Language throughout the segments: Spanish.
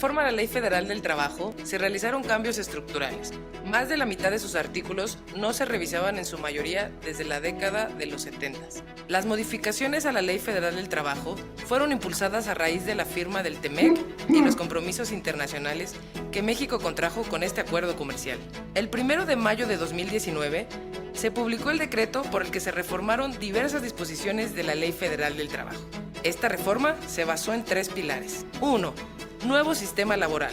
reforma a la Ley Federal del Trabajo, se realizaron cambios estructurales. Más de la mitad de sus artículos no se revisaban en su mayoría desde la década de los 70. Las modificaciones a la Ley Federal del Trabajo fueron impulsadas a raíz de la firma del TEMEC y los compromisos internacionales que México contrajo con este acuerdo comercial. El 1 de mayo de 2019 se publicó el decreto por el que se reformaron diversas disposiciones de la Ley Federal del Trabajo. Esta reforma se basó en 3 pilares. 1. Nuevo sistema laboral.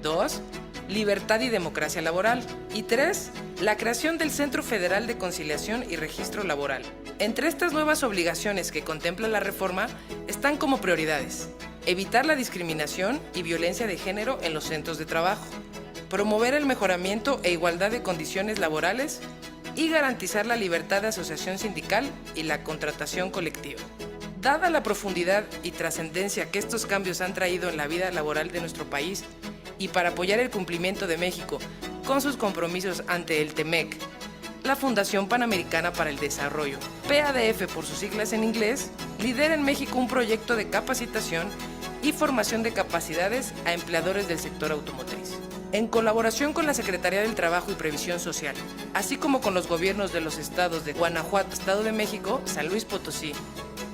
2. Libertad y democracia laboral. Y 3. La creación del Centro Federal de Conciliación y Registro Laboral. Entre estas nuevas obligaciones que contempla la reforma están como prioridades: evitar la discriminación y violencia de género en los centros de trabajo, promover el mejoramiento e igualdad de condiciones laborales y garantizar la libertad de asociación sindical y la contratación colectiva. Dada la profundidad y trascendencia que estos cambios han traído en la vida laboral de nuestro país y para apoyar el cumplimiento de México con sus compromisos ante el TEMEC, la Fundación Panamericana para el Desarrollo, PADF por sus siglas en inglés, lidera en México un proyecto de capacitación y formación de capacidades a empleadores del sector automotriz. En colaboración con la Secretaría del Trabajo y Previsión Social, así como con los gobiernos de los estados de Guanajuato, Estado de México, San Luis Potosí,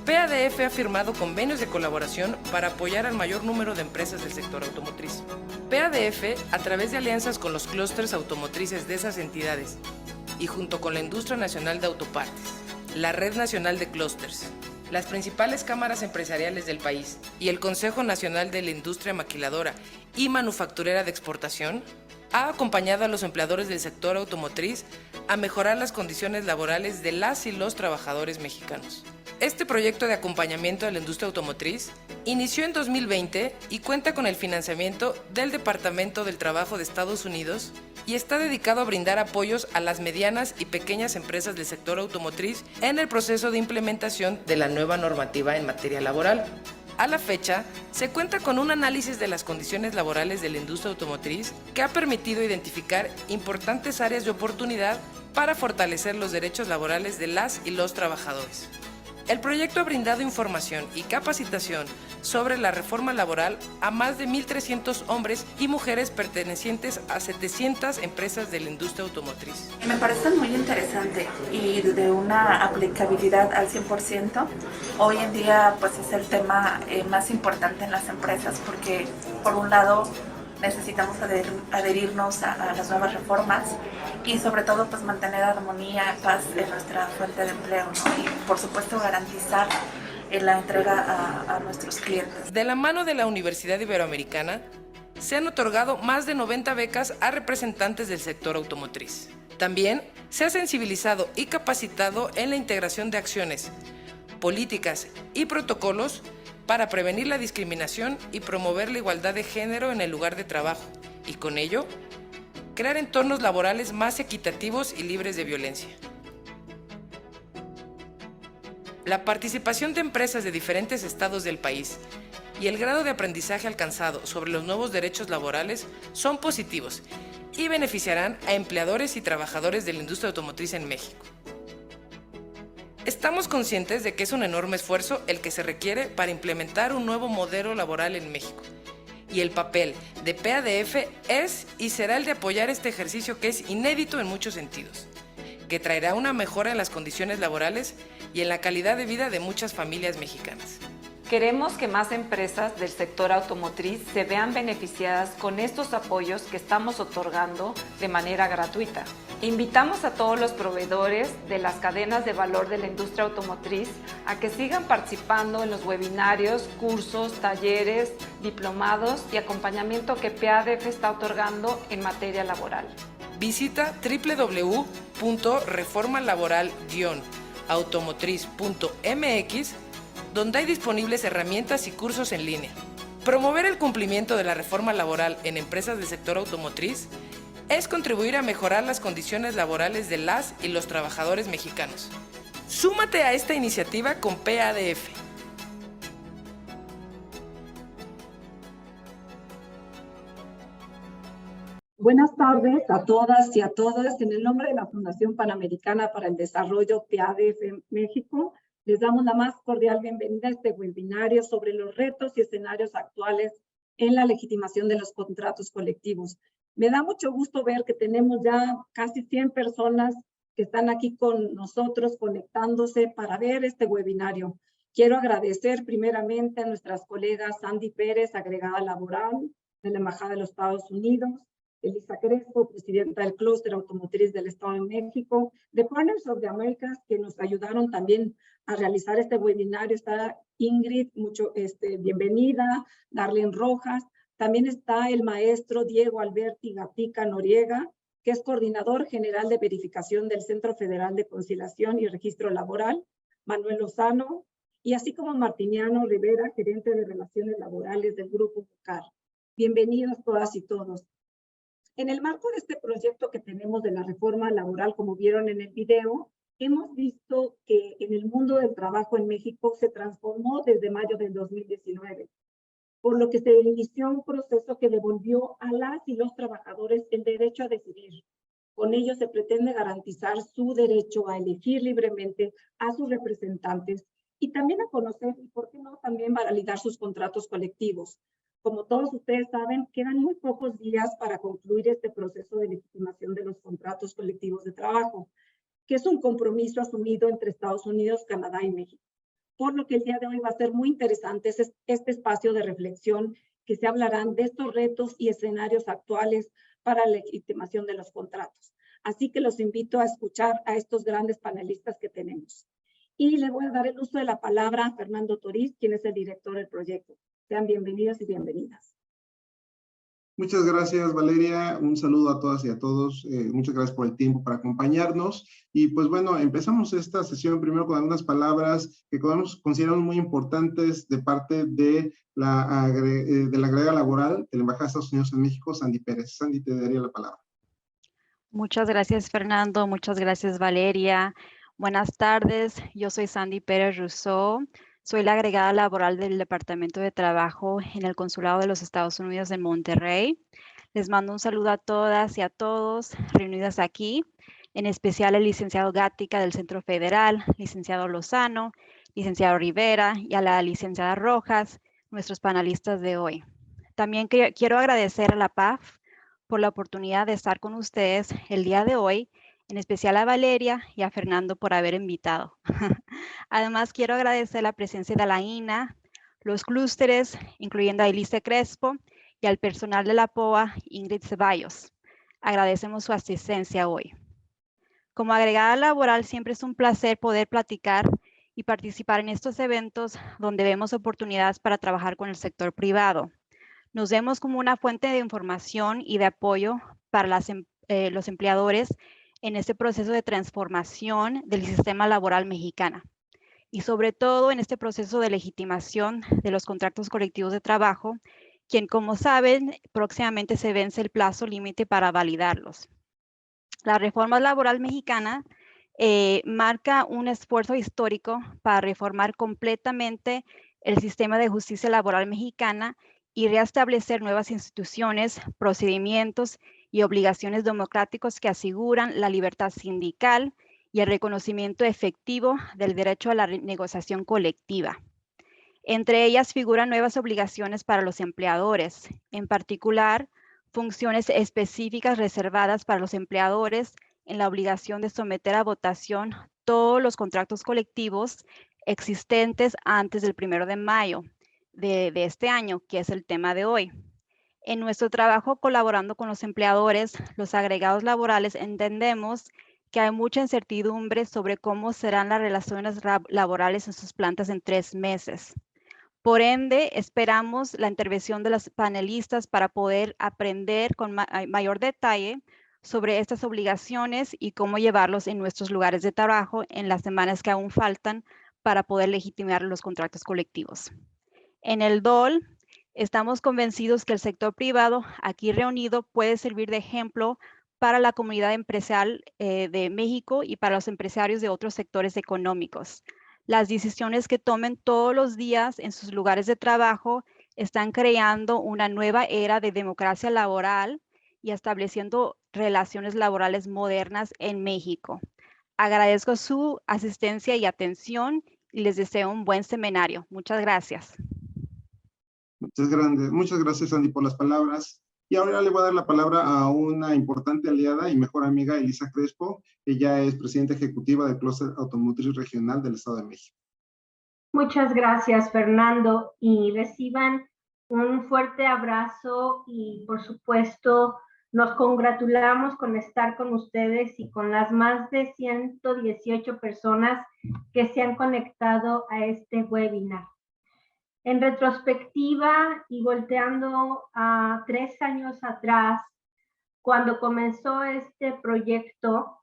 PADF ha firmado convenios de colaboración para apoyar al mayor número de empresas del sector automotriz. PADF, a través de alianzas con los clústeres automotrices de esas entidades y junto con la Industria Nacional de Autopartes, la Red Nacional de Clústeres, las principales cámaras empresariales del país y el Consejo Nacional de la Industria Maquiladora y Manufacturera de Exportación, ha acompañado a los empleadores del sector automotriz a mejorar las condiciones laborales de las y los trabajadores mexicanos. Este proyecto de acompañamiento a la industria automotriz inició en 2020 y cuenta con el financiamiento del Departamento del Trabajo de Estados Unidos y está dedicado a brindar apoyos a las medianas y pequeñas empresas del sector automotriz en el proceso de implementación de la nueva normativa en materia laboral. A la fecha, se cuenta con un análisis de las condiciones laborales de la industria automotriz que ha permitido identificar importantes áreas de oportunidad para fortalecer los derechos laborales de las y los trabajadores. El proyecto ha brindado información y capacitación sobre la reforma laboral a más de 1,300 hombres y mujeres pertenecientes a 700 empresas de la industria automotriz. Me parece muy interesante y de una aplicabilidad al 100%. Hoy en día pues es el tema más importante en las empresas porque por un lado necesitamos adherirnos a las nuevas reformas y sobre todo pues mantener armonía, paz en nuestra fuente de empleo, ¿no? Y por supuesto garantizar la entrega a nuestros clientes. De la mano de la Universidad Iberoamericana, se han otorgado más de 90 becas a representantes del sector automotriz. También se ha sensibilizado y capacitado en la integración de acciones, políticas y protocolos para prevenir la discriminación y promover la igualdad de género en el lugar de trabajo y con ello, crear entornos laborales más equitativos y libres de violencia. La participación de empresas de diferentes estados del país y el grado de aprendizaje alcanzado sobre los nuevos derechos laborales son positivos y beneficiarán a empleadores y trabajadores de la industria automotriz en México. Estamos conscientes de que es un enorme esfuerzo el que se requiere para implementar un nuevo modelo laboral en México. Y el papel de PADF es y será el de apoyar este ejercicio que es inédito en muchos sentidos, que traerá una mejora en las condiciones laborales y en la calidad de vida de muchas familias mexicanas. Queremos que más empresas del sector automotriz se vean beneficiadas con estos apoyos que estamos otorgando de manera gratuita. Invitamos a todos los proveedores de las cadenas de valor de la industria automotriz a que sigan participando en los webinarios, cursos, talleres, diplomados y acompañamiento que PADF está otorgando en materia laboral. Visita www.reformalaboral-automotriz.mx, donde hay disponibles herramientas y cursos en línea. Promover el cumplimiento de la reforma laboral en empresas del sector automotriz es contribuir a mejorar las condiciones laborales de las y los trabajadores mexicanos. Súmate a esta iniciativa con PADF. Buenas tardes a todas y a todos. En el nombre de la Fundación Panamericana para el Desarrollo, PADF México, les damos la más cordial bienvenida a este webinario sobre los retos y escenarios actuales en la legitimación de los contratos colectivos. Me da mucho gusto ver que tenemos ya casi 100 personas que están aquí con nosotros conectándose para ver este webinario. Quiero agradecer primeramente a nuestras colegas Sandy Pérez, agregada laboral de la Embajada de los Estados Unidos, Elisa Crespo, presidenta del Clúster Automotriz del Estado de México, de Partners of the Americas, que nos ayudaron también a realizar este webinario. Está Ingrid, bienvenida, Darlene Rojas. También está el maestro Diego Alberti Gatica Noriega, que es coordinador general de verificación del Centro Federal de Conciliación y Registro Laboral, Manuel Lozano, y así como Martiniano Rivera, gerente de Relaciones Laborales del Grupo CAR. Bienvenidos todas y todos. En el marco de este proyecto que tenemos de la reforma laboral, como vieron en el video, hemos visto que en el mundo del trabajo en México se transformó desde mayo del 2019, por lo que se inició un proceso que devolvió a las y los trabajadores el derecho a decidir. Con ello se pretende garantizar su derecho a elegir libremente a sus representantes y también a conocer y, por qué no, también validar sus contratos colectivos. Como todos ustedes saben, quedan muy pocos días para concluir este proceso de legitimación de los contratos colectivos de trabajo, que es un compromiso asumido entre Estados Unidos, Canadá y México. Por lo que el día de hoy va a ser muy interesante este espacio de reflexión, que se hablarán de estos retos y escenarios actuales para la legitimación de los contratos. Así que los invito a escuchar a estos grandes panelistas que tenemos. Y le voy a dar el uso de la palabra a Fernando Toriz, quien es el director del proyecto. Sean bienvenidos y bienvenidas. Muchas gracias, Valeria. Un saludo a todas y a todos. Muchas gracias por el tiempo para acompañarnos. Y pues bueno, empezamos esta sesión primero con algunas palabras que consideramos muy importantes de parte de la agregada laboral de la Embajada de Estados Unidos en México, Sandy Pérez. Sandy, te daría la palabra. Muchas gracias, Fernando. Muchas gracias, Valeria. Buenas tardes. Yo soy Sandy Pérez Rousseau. Soy la agregada laboral del Departamento de Trabajo en el Consulado de los Estados Unidos en Monterrey. Les mando un saludo a todas y a todos reunidas aquí, en especial el licenciado Gatica del Centro Federal, licenciado Lozano, licenciado Rivera y a la licenciada Rojas, nuestros panelistas de hoy. También quiero agradecer a la PAF por la oportunidad de estar con ustedes el día de hoy, en especial a Valeria y a Fernando por haber invitado. Además, quiero agradecer la presencia de la INA, los clústeres, incluyendo a Elisa Crespo, y al personal de la POA, Ingrid Ceballos. Agradecemos su asistencia hoy. Como agregada laboral, siempre es un placer poder platicar y participar en estos eventos donde vemos oportunidades para trabajar con el sector privado. Nos vemos como una fuente de información y de apoyo para los empleadores en este proceso de transformación del sistema laboral mexicano y sobre todo en este proceso de legitimación de los contratos colectivos de trabajo, quien, como saben, próximamente se vence el plazo límite para validarlos. La reforma laboral mexicana marca un esfuerzo histórico para reformar completamente el sistema de justicia laboral mexicana y restablecer nuevas instituciones, procedimientos y obligaciones democráticos que aseguran la libertad sindical y el reconocimiento efectivo del derecho a la negociación colectiva. Entre ellas figuran nuevas obligaciones para los empleadores, en particular, funciones específicas reservadas para los empleadores en la obligación de someter a votación todos los contratos colectivos existentes antes del 1 de mayo de este año, que es el tema de hoy. En nuestro trabajo colaborando con los empleadores, los agregados laborales, entendemos que hay mucha incertidumbre sobre cómo serán las relaciones laborales en sus plantas en 3 meses. Por ende, esperamos la intervención de los panelistas para poder aprender con mayor detalle sobre estas obligaciones y cómo llevarlos en nuestros lugares de trabajo en las semanas que aún faltan para poder legitimar los contratos colectivos. En el DOL, estamos convencidos que el sector privado aquí reunido puede servir de ejemplo para la comunidad empresarial de México y para los empresarios de otros sectores económicos. Las decisiones que tomen todos los días en sus lugares de trabajo están creando una nueva era de democracia laboral y estableciendo relaciones laborales modernas en México. Agradezco su asistencia y atención y les deseo un buen seminario. Muchas gracias. Muchas gracias, Andy, por las palabras. Y ahora le voy a dar la palabra a una importante aliada y mejor amiga, Elisa Crespo. Ella es presidenta ejecutiva del Clúster Automotriz Regional del Estado de México. Muchas gracias, Fernando, y reciban un fuerte abrazo y, por supuesto, nos congratulamos con estar con ustedes y con las más de 118 personas que se han conectado a este webinar. En retrospectiva y volteando a 3 años atrás, cuando comenzó este proyecto,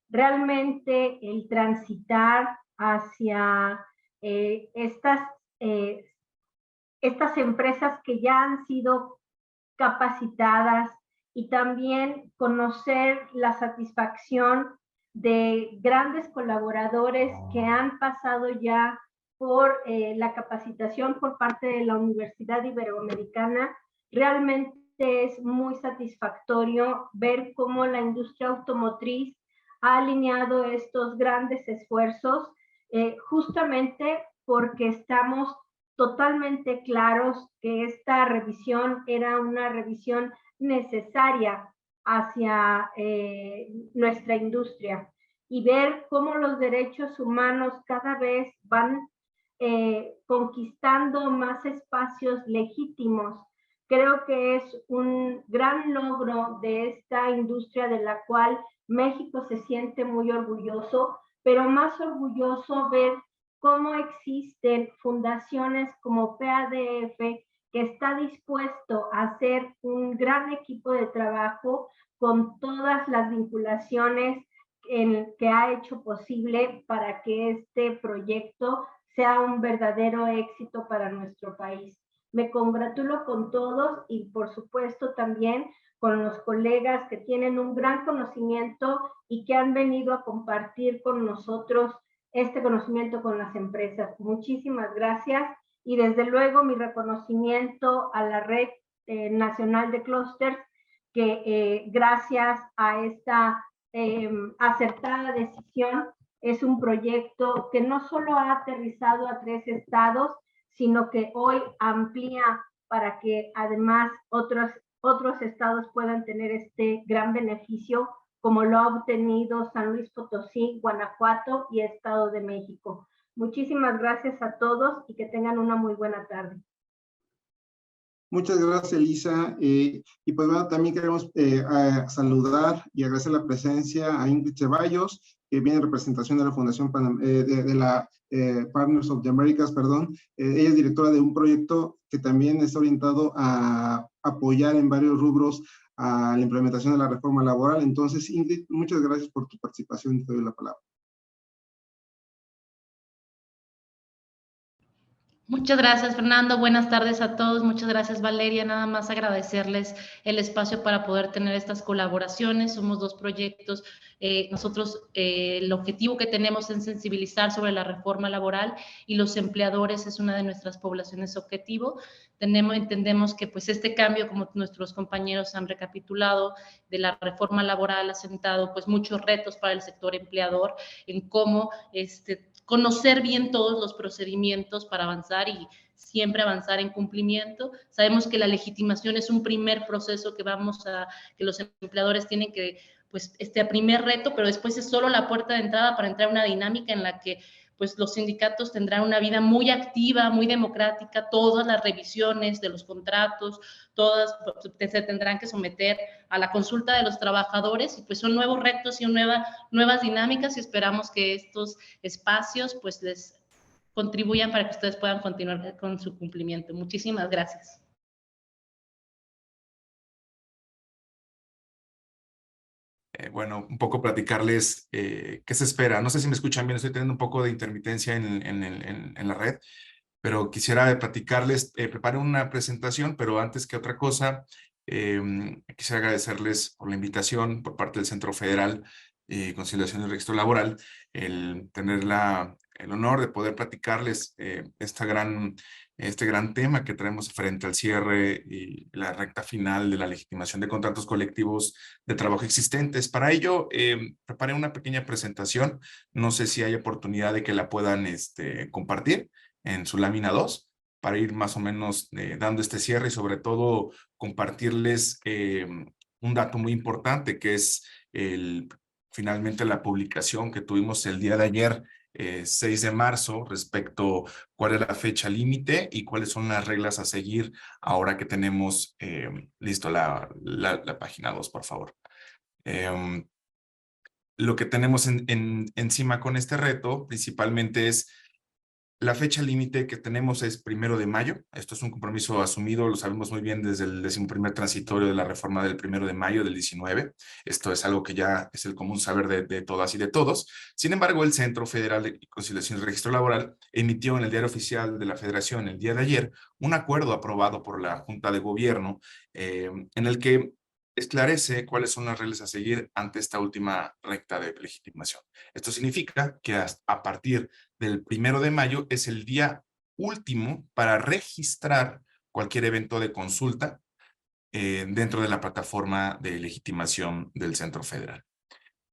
realmente el transitar hacia estas empresas que ya han sido capacitadas y también conocer la satisfacción de grandes colaboradores que han pasado ya por la capacitación por parte de la Universidad Iberoamericana, realmente es muy satisfactorio ver cómo la industria automotriz ha alineado estos grandes esfuerzos, justamente porque estamos totalmente claros que esta revisión era una revisión necesaria hacia nuestra industria, y ver cómo los derechos humanos cada vez van conquistando más espacios legítimos. Creo que es un gran logro de esta industria de la cual México se siente muy orgulloso, pero más orgulloso ver cómo existen fundaciones como PADF que está dispuesto a hacer un gran equipo de trabajo con todas las vinculaciones que ha hecho posible para que este proyecto sea un verdadero éxito para nuestro país. Me congratulo con todos y por supuesto también con los colegas que tienen un gran conocimiento y que han venido a compartir con nosotros este conocimiento con las empresas. Muchísimas gracias y desde luego mi reconocimiento a la Red Nacional de Clústeres que gracias a esta acertada decisión es un proyecto que no solo ha aterrizado a 3 estados, sino que hoy amplía para que además otros estados puedan tener este gran beneficio, como lo ha obtenido San Luis Potosí, Guanajuato y Estado de México. Muchísimas gracias a todos y que tengan una muy buena tarde. Muchas gracias, Elisa. Y pues bueno, también queremos saludar y agradecer la presencia a Ingrid Ceballos, que viene en representación de la Fundación de la Partners of the Americas, perdón. Ella es directora de un proyecto que también está orientado a apoyar en varios rubros a la implementación de la reforma laboral. Entonces, Ingrid, muchas gracias por tu participación y te doy la palabra. Muchas gracias, Fernando. Buenas tardes a todos. Muchas gracias, Valeria. Nada más agradecerles el espacio para poder tener estas colaboraciones. Somos 2 proyectos. Nosotros, el objetivo que tenemos es sensibilizar sobre la reforma laboral y los empleadores es una de nuestras poblaciones objetivo. Entendemos que pues este cambio, como nuestros compañeros han recapitulado, de la reforma laboral ha sentado pues muchos retos para el sector empleador en cómo conocer bien todos los procedimientos para avanzar y siempre avanzar en cumplimiento. Sabemos que la legitimación es un primer proceso que los empleadores tienen que, pues, primer reto, pero después es solo la puerta de entrada para entrar a una dinámica en la que pues los sindicatos tendrán una vida muy activa, muy democrática, todas las revisiones de los contratos, todas se tendrán que someter a la consulta de los trabajadores y pues son nuevos retos y nuevas dinámicas y esperamos que estos espacios pues les contribuyan para que ustedes puedan continuar con su cumplimiento. Muchísimas gracias. Bueno, un poco platicarles qué se espera. No sé si me escuchan bien, estoy teniendo un poco de intermitencia en la red, pero quisiera platicarles, preparé una presentación, pero antes que otra cosa, quisiera agradecerles por la invitación por parte del Centro Federal Conciliación y Registro Laboral, el tener el honor de poder platicarles este gran tema que traemos frente al cierre y la recta final de la legitimación de contratos colectivos de trabajo existentes. Para ello, preparé una pequeña presentación. No sé si hay oportunidad de que la puedan compartir en su lámina 2. para ir más o menos dando este cierre y sobre todo compartirles un dato muy importante que es finalmente la publicación que tuvimos el día de ayer, 6 de marzo, respecto a cuál es la fecha límite y cuáles son las reglas a seguir ahora que tenemos listo la página 2, por favor. Lo que tenemos encima con este reto principalmente es la fecha límite que tenemos es 1 de mayo. Esto es un compromiso asumido, lo sabemos muy bien desde el 11º transitorio de la reforma del 1 de mayo del 19. Esto es algo que ya es el común saber de todas y de todos. Sin embargo, el Centro Federal de Conciliación y Registro Laboral emitió en el Diario Oficial de la Federación el día de ayer un acuerdo aprobado por la Junta de Gobierno en el que esclarece cuáles son las reglas a seguir ante esta última recta de legitimación. Esto significa que a partir del 1 de mayo es el día último para registrar cualquier evento de consulta dentro de la plataforma de legitimación del Centro Federal.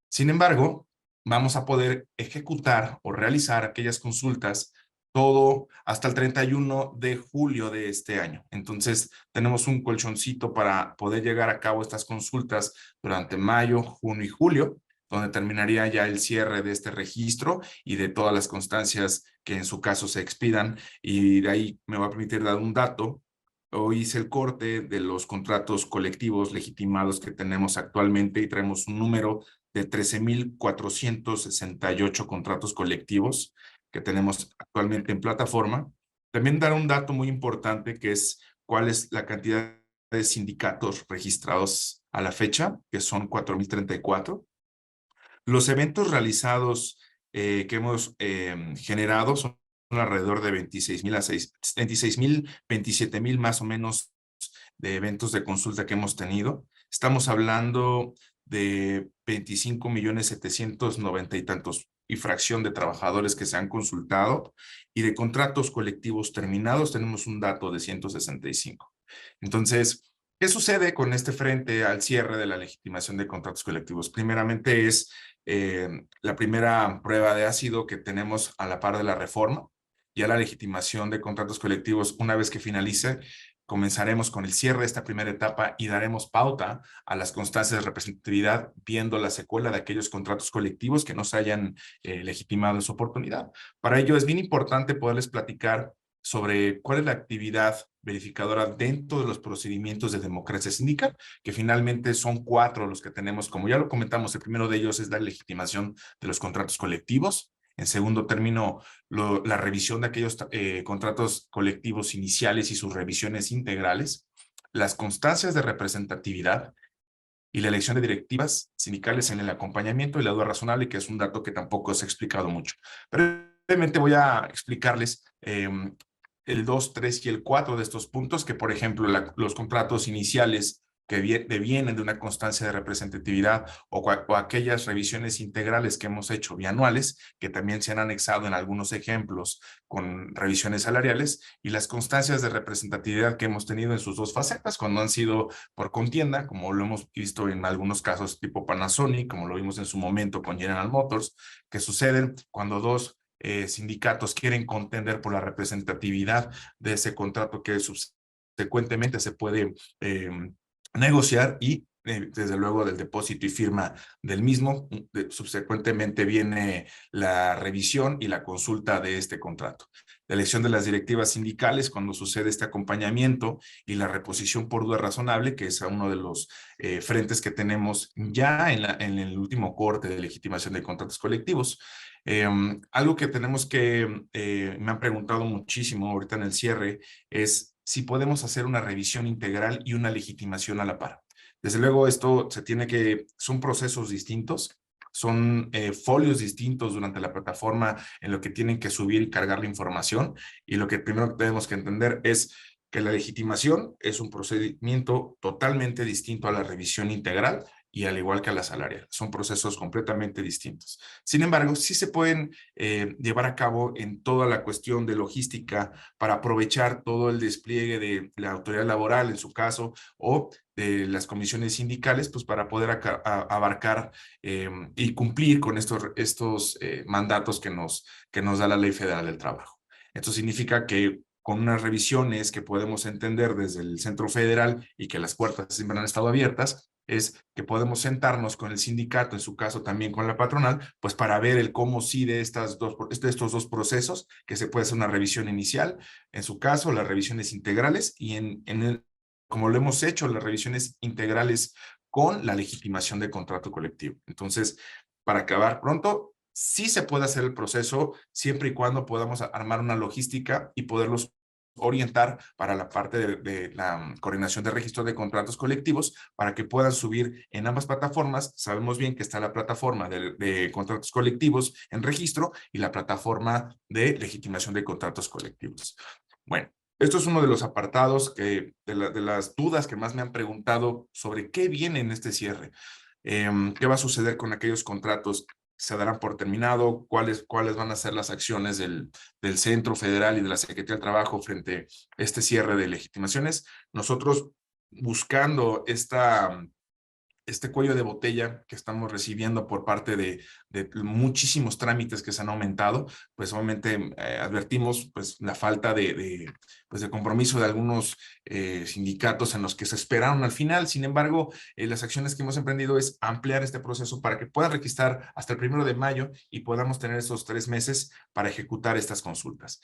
Sin embargo, vamos a poder ejecutar o realizar aquellas consultas todo hasta el 31 de julio de este año. Entonces, tenemos un colchoncito para poder llegar a cabo estas consultas durante mayo, junio y julio, donde terminaría ya el cierre de este registro y de todas las constancias que en su caso se expidan. Y de ahí me va a permitir dar un dato. Hoy hice el corte de los contratos colectivos legitimados que tenemos actualmente y traemos un número de 13,468 contratos colectivos que tenemos actualmente en plataforma. También dar un dato muy importante que es cuál es la cantidad de sindicatos registrados a la fecha, que son 4,034. Los eventos realizados que hemos generado son alrededor de 26,000 a 26,000, 27,000 más o menos de eventos de consulta que hemos tenido. Estamos hablando de 25,790,000 y tantos y fracción de trabajadores que se han consultado, y de contratos colectivos terminados tenemos un dato de 165. Entonces, ¿qué sucede con este frente al cierre de la legitimación de contratos colectivos? Primeramente es la primera prueba de ácido que tenemos a la par de la reforma. Ya la legitimación de contratos colectivos, una vez que finalice, comenzaremos con el cierre de esta primera etapa y daremos pauta a las constancias de representatividad viendo la secuela de aquellos contratos colectivos que no se hayan legitimado en su oportunidad. Para ello es bien importante poderles platicar sobre cuál es la actividad verificadora dentro de los procedimientos de democracia sindical, que finalmente son 4 los que tenemos. Como ya lo comentamos, el primero de ellos es la legitimación de los contratos colectivos. En segundo término, la revisión de aquellos contratos colectivos iniciales y sus revisiones integrales, las constancias de representatividad y la elección de directivas sindicales en el acompañamiento y la duda razonable, que es un dato que tampoco se ha explicado mucho. Pero brevemente voy a explicarles el 2, 3 y el 4 de estos puntos, que por ejemplo los contratos iniciales que devienen de una constancia de representatividad o aquellas revisiones integrales que hemos hecho bianuales, que también se han anexado en algunos ejemplos con revisiones salariales, y las constancias de representatividad que hemos tenido en sus 2 facetas, cuando han sido por contienda, como lo hemos visto en algunos casos tipo Panasonic, como lo vimos en su momento con General Motors, que suceden cuando 2 sindicatos quieren contender por la representatividad de ese contrato que subsecuentemente se puede negociar y desde luego del depósito y firma del mismo. Subsecuentemente viene la revisión y la consulta de este contrato. La elección de las directivas sindicales cuando sucede este acompañamiento y la reposición por duda razonable, que es uno de los frentes que tenemos ya en el último corte de legitimación de contratos colectivos. Algo que tenemos que, me han preguntado muchísimo ahorita en el cierre, es si podemos hacer una revisión integral y una legitimación a la par. Desde luego esto son procesos distintos, son folios distintos durante la plataforma en lo que tienen que subir y cargar la información, y lo que primero tenemos que entender es que la legitimación es un procedimiento totalmente distinto a la revisión integral y al igual que a la salarial. Son procesos completamente distintos. Sin embargo, sí se pueden llevar a cabo en toda la cuestión de logística para aprovechar todo el despliegue de la autoridad laboral, en su caso, o de las comisiones sindicales, pues para poder abarcar y cumplir con estos mandatos que nos da la Ley Federal del Trabajo. Esto significa que con unas revisiones que podemos entender desde el Centro Federal y que las puertas siempre han estado abiertas, es que podemos sentarnos con el sindicato, en su caso también con la patronal, pues para ver el cómo sí de estos dos procesos, que se puede hacer una revisión inicial, en su caso las revisiones integrales y como lo hemos hecho, las revisiones integrales con la legitimación de contrato colectivo. Entonces, para acabar pronto, sí se puede hacer el proceso siempre y cuando podamos armar una logística y poderlos orientar para la parte de la coordinación de registro de contratos colectivos para que puedan subir en ambas plataformas. Sabemos bien que está la plataforma de contratos colectivos en registro y la plataforma de legitimación de contratos colectivos. Bueno, esto es uno de los apartados de las dudas que más me han preguntado sobre qué viene en este cierre. ¿Qué va a suceder con aquellos contratos? ¿Se darán por terminado? ¿Cuáles van a ser las acciones del Centro Federal y de la Secretaría del Trabajo frente a este cierre de legitimaciones? Nosotros, buscando este cuello de botella que estamos recibiendo por parte de muchísimos trámites que se han aumentado, pues obviamente advertimos pues la falta de compromiso de algunos sindicatos en los que se esperaron al final. Sin embargo, las acciones que hemos emprendido es ampliar este proceso para que puedan registrar hasta el 1 de mayo y podamos tener esos 3 meses para ejecutar estas consultas.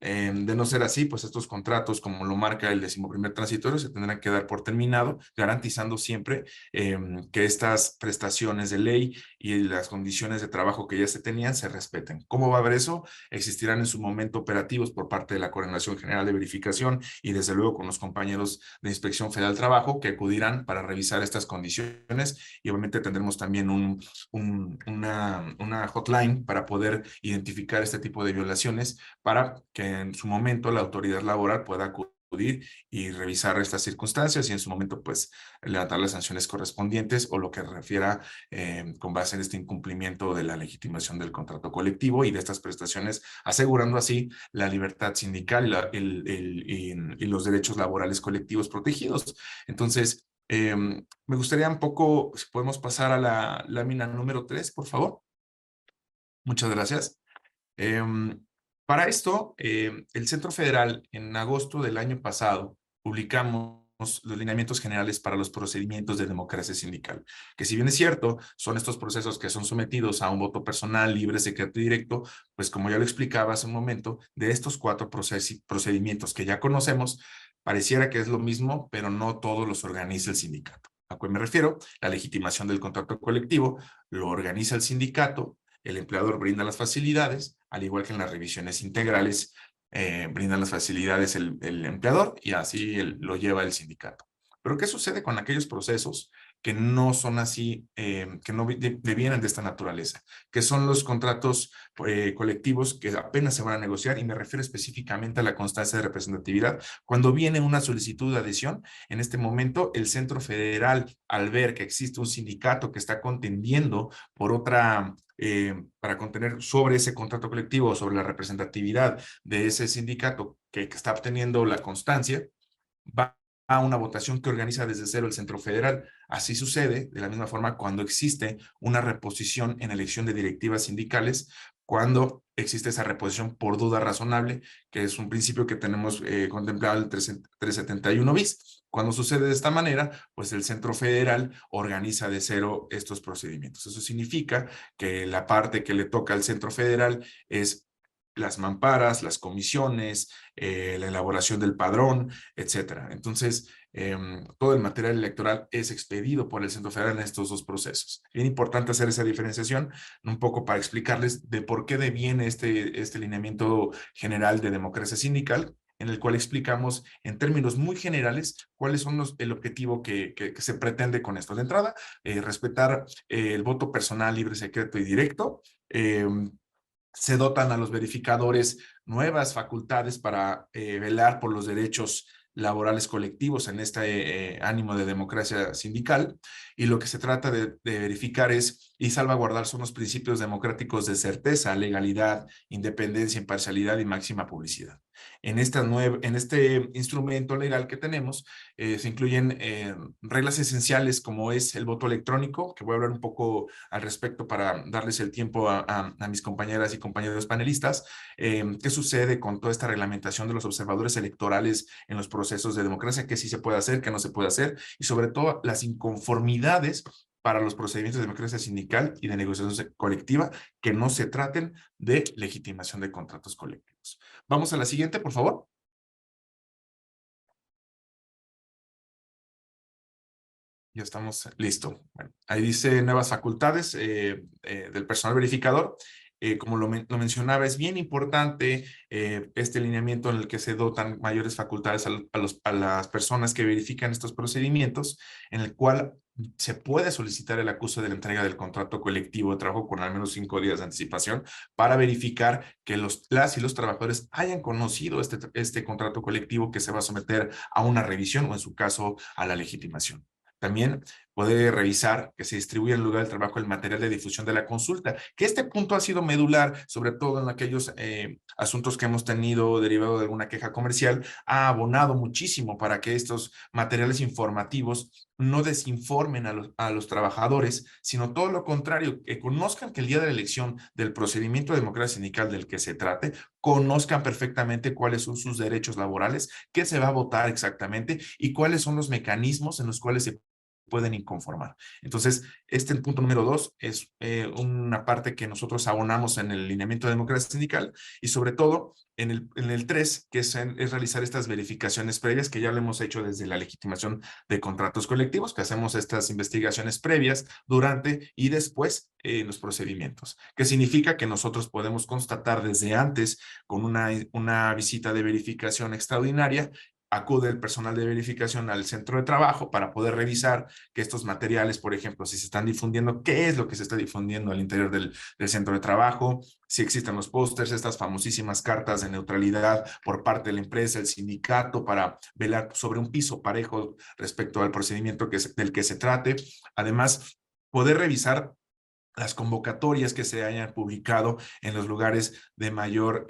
De no ser así, pues estos contratos, como lo marca el 11º transitorio, se tendrán que dar por terminado, garantizando siempre que estas prestaciones de ley y las condiciones de trabajo que ya se tenían se respeten. ¿Cómo va a haber eso? Existirán en su momento operativos por parte de la Coordinación General de Verificación y desde luego con los compañeros de Inspección Federal del Trabajo que acudirán para revisar estas condiciones y obviamente tendremos también una hotline para poder identificar este tipo de violaciones para que en su momento la autoridad laboral pueda acudir y revisar estas circunstancias y en su momento pues levantar las sanciones correspondientes o lo que refiera con base en este incumplimiento de la legitimación del contrato colectivo y de estas prestaciones, asegurando así la libertad sindical y los derechos laborales colectivos protegidos. Entonces, me gustaría un poco, si podemos pasar a la lámina número 3, por favor. Muchas gracias. Para esto, el Centro Federal, en agosto del año pasado, publicamos los lineamientos generales para los procedimientos de democracia sindical, que si bien es cierto, son estos procesos que son sometidos a un voto personal, libre, secreto y directo, pues como ya lo explicaba hace un momento, de estos 4 procedimientos que ya conocemos, pareciera que es lo mismo, pero no todos los organiza el sindicato. ¿A qué me refiero? La legitimación del contrato colectivo lo organiza el sindicato, el empleador brinda las facilidades, al igual que en las revisiones integrales brindan las facilidades el empleador y así lo lleva el sindicato. Pero ¿qué sucede con aquellos procesos que no son así, que no devienen de esta naturaleza? Que son los contratos colectivos que apenas se van a negociar, y me refiero específicamente a la constancia de representatividad. Cuando viene una solicitud de adhesión, en este momento el Centro Federal, al ver que existe un sindicato que está contendiendo por otra, para contener sobre ese contrato colectivo, sobre la representatividad de ese sindicato que está obteniendo la constancia, va a una votación que organiza desde cero el Centro Federal. Así sucede de la misma forma cuando existe una reposición en elección de directivas sindicales, cuando existe esa reposición por duda razonable, que es un principio que tenemos contemplado en el 371 bis. Cuando sucede de esta manera, pues el Centro Federal organiza de cero estos procedimientos. Eso significa que la parte que le toca al Centro Federal es las mamparas, las comisiones, la elaboración del padrón, etcétera. Entonces, todo el material electoral es expedido por el Centro Federal en estos 2 procesos. Es importante hacer esa diferenciación, un poco para explicarles de por qué deviene este lineamiento general de democracia sindical, en el cual explicamos en términos muy generales cuáles son el objetivo que se pretende con esto. De entrada, respetar el voto personal, libre, secreto y directo. Se dotan a los verificadores nuevas facultades para velar por los derechos laborales colectivos en este ánimo de democracia sindical, y lo que se trata de verificar es y salvaguardar son los principios democráticos de certeza, legalidad, independencia, imparcialidad y máxima publicidad. En este instrumento legal que tenemos se incluyen reglas esenciales como es el voto electrónico, que voy a hablar un poco al respecto para darles el tiempo a mis compañeras y compañeros panelistas. ¿Qué sucede con toda esta reglamentación de los observadores electorales en los procesos de democracia? ¿Qué sí se puede hacer, qué no se puede hacer? Y sobre todo las inconformidades para los procedimientos de democracia sindical y de negociación colectiva que no se traten de legitimación de contratos colectivos. Vamos a la siguiente, por favor. Ya estamos listos. Bueno, ahí dice nuevas facultades del personal verificador. Como lo mencionaba, es bien importante este lineamiento en el que se dotan mayores facultades a las personas que verifican estos procedimientos, en el cual se puede solicitar el acuse de la entrega del contrato colectivo de trabajo con al menos 5 días de anticipación para verificar que las y los trabajadores hayan conocido este contrato colectivo que se va a someter a una revisión o en su caso a la legitimación. También puede revisar que se distribuya en el lugar del trabajo el material de difusión de la consulta, que este punto ha sido medular, sobre todo en aquellos asuntos que hemos tenido derivado de alguna queja comercial, ha abonado muchísimo para que estos materiales informativos no desinformen a los trabajadores, sino todo lo contrario, que conozcan que el día de la elección del procedimiento de democracia sindical del que se trate, conozcan perfectamente cuáles son sus derechos laborales, qué se va a votar exactamente y cuáles son los mecanismos en los cuales se pueden inconformar. Entonces, el punto número 2 es una parte que nosotros abonamos en el lineamiento de democracia sindical y sobre todo en el 3, que es realizar estas verificaciones previas que ya lo hemos hecho desde la legitimación de contratos colectivos, que hacemos estas investigaciones previas durante y después en los procedimientos, que significa que nosotros podemos constatar desde antes con una visita de verificación extraordinaria. Acude el personal de verificación al centro de trabajo para poder revisar que estos materiales, por ejemplo, si se están difundiendo, qué es lo que se está difundiendo al interior del centro de trabajo, si existen los pósters, estas famosísimas cartas de neutralidad por parte de la empresa, el sindicato, para velar sobre un piso parejo respecto al procedimiento del que se trate. Además, poder revisar las convocatorias que se hayan publicado en los lugares de mayor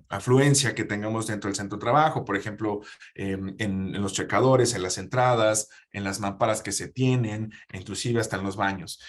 afluencia que tengamos dentro del centro de trabajo, por ejemplo, en los checadores, en las entradas, en las mamparas que se tienen, inclusive hasta en los baños.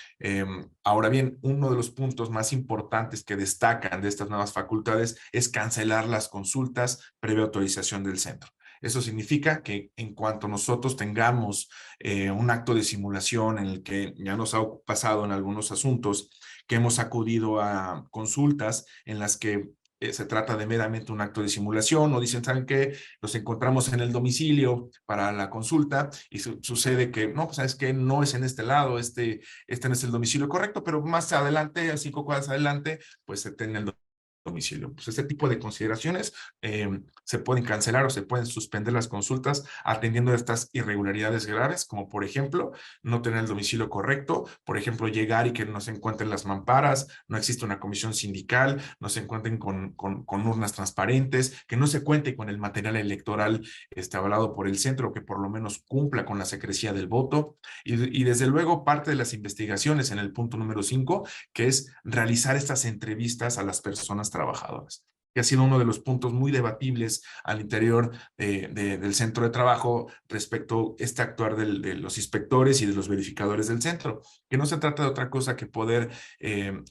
Ahora bien, uno de los puntos más importantes que destacan de estas nuevas facultades es cancelar las consultas previa autorización del centro. Eso significa que en cuanto nosotros tengamos un acto de simulación en el que ya nos ha pasado en algunos asuntos que hemos acudido a consultas en las que se trata de meramente un acto de simulación o dicen, ¿saben qué? Nos encontramos en el domicilio para la consulta y sucede que, no, pues sabes que no es en este lado, este no es el domicilio correcto, pero más adelante, a 5 cuadras adelante, pues se tiene el domicilio. Pues este tipo de consideraciones se pueden cancelar o se pueden suspender las consultas atendiendo a estas irregularidades graves, como por ejemplo, no tener el domicilio correcto, por ejemplo, llegar y que no se encuentren las mamparas, no existe una comisión sindical, no se encuentren con urnas transparentes, que no se cuente con el material electoral avalado por el centro, que por lo menos cumpla con la secrecía del voto. Y desde luego parte de las investigaciones en el punto número 5, que es realizar estas entrevistas a las personas trabajadoras, que ha sido uno de los puntos muy debatibles al interior del centro de trabajo respecto a este actuar de los inspectores y de los verificadores del centro, que no se trata de otra cosa que poder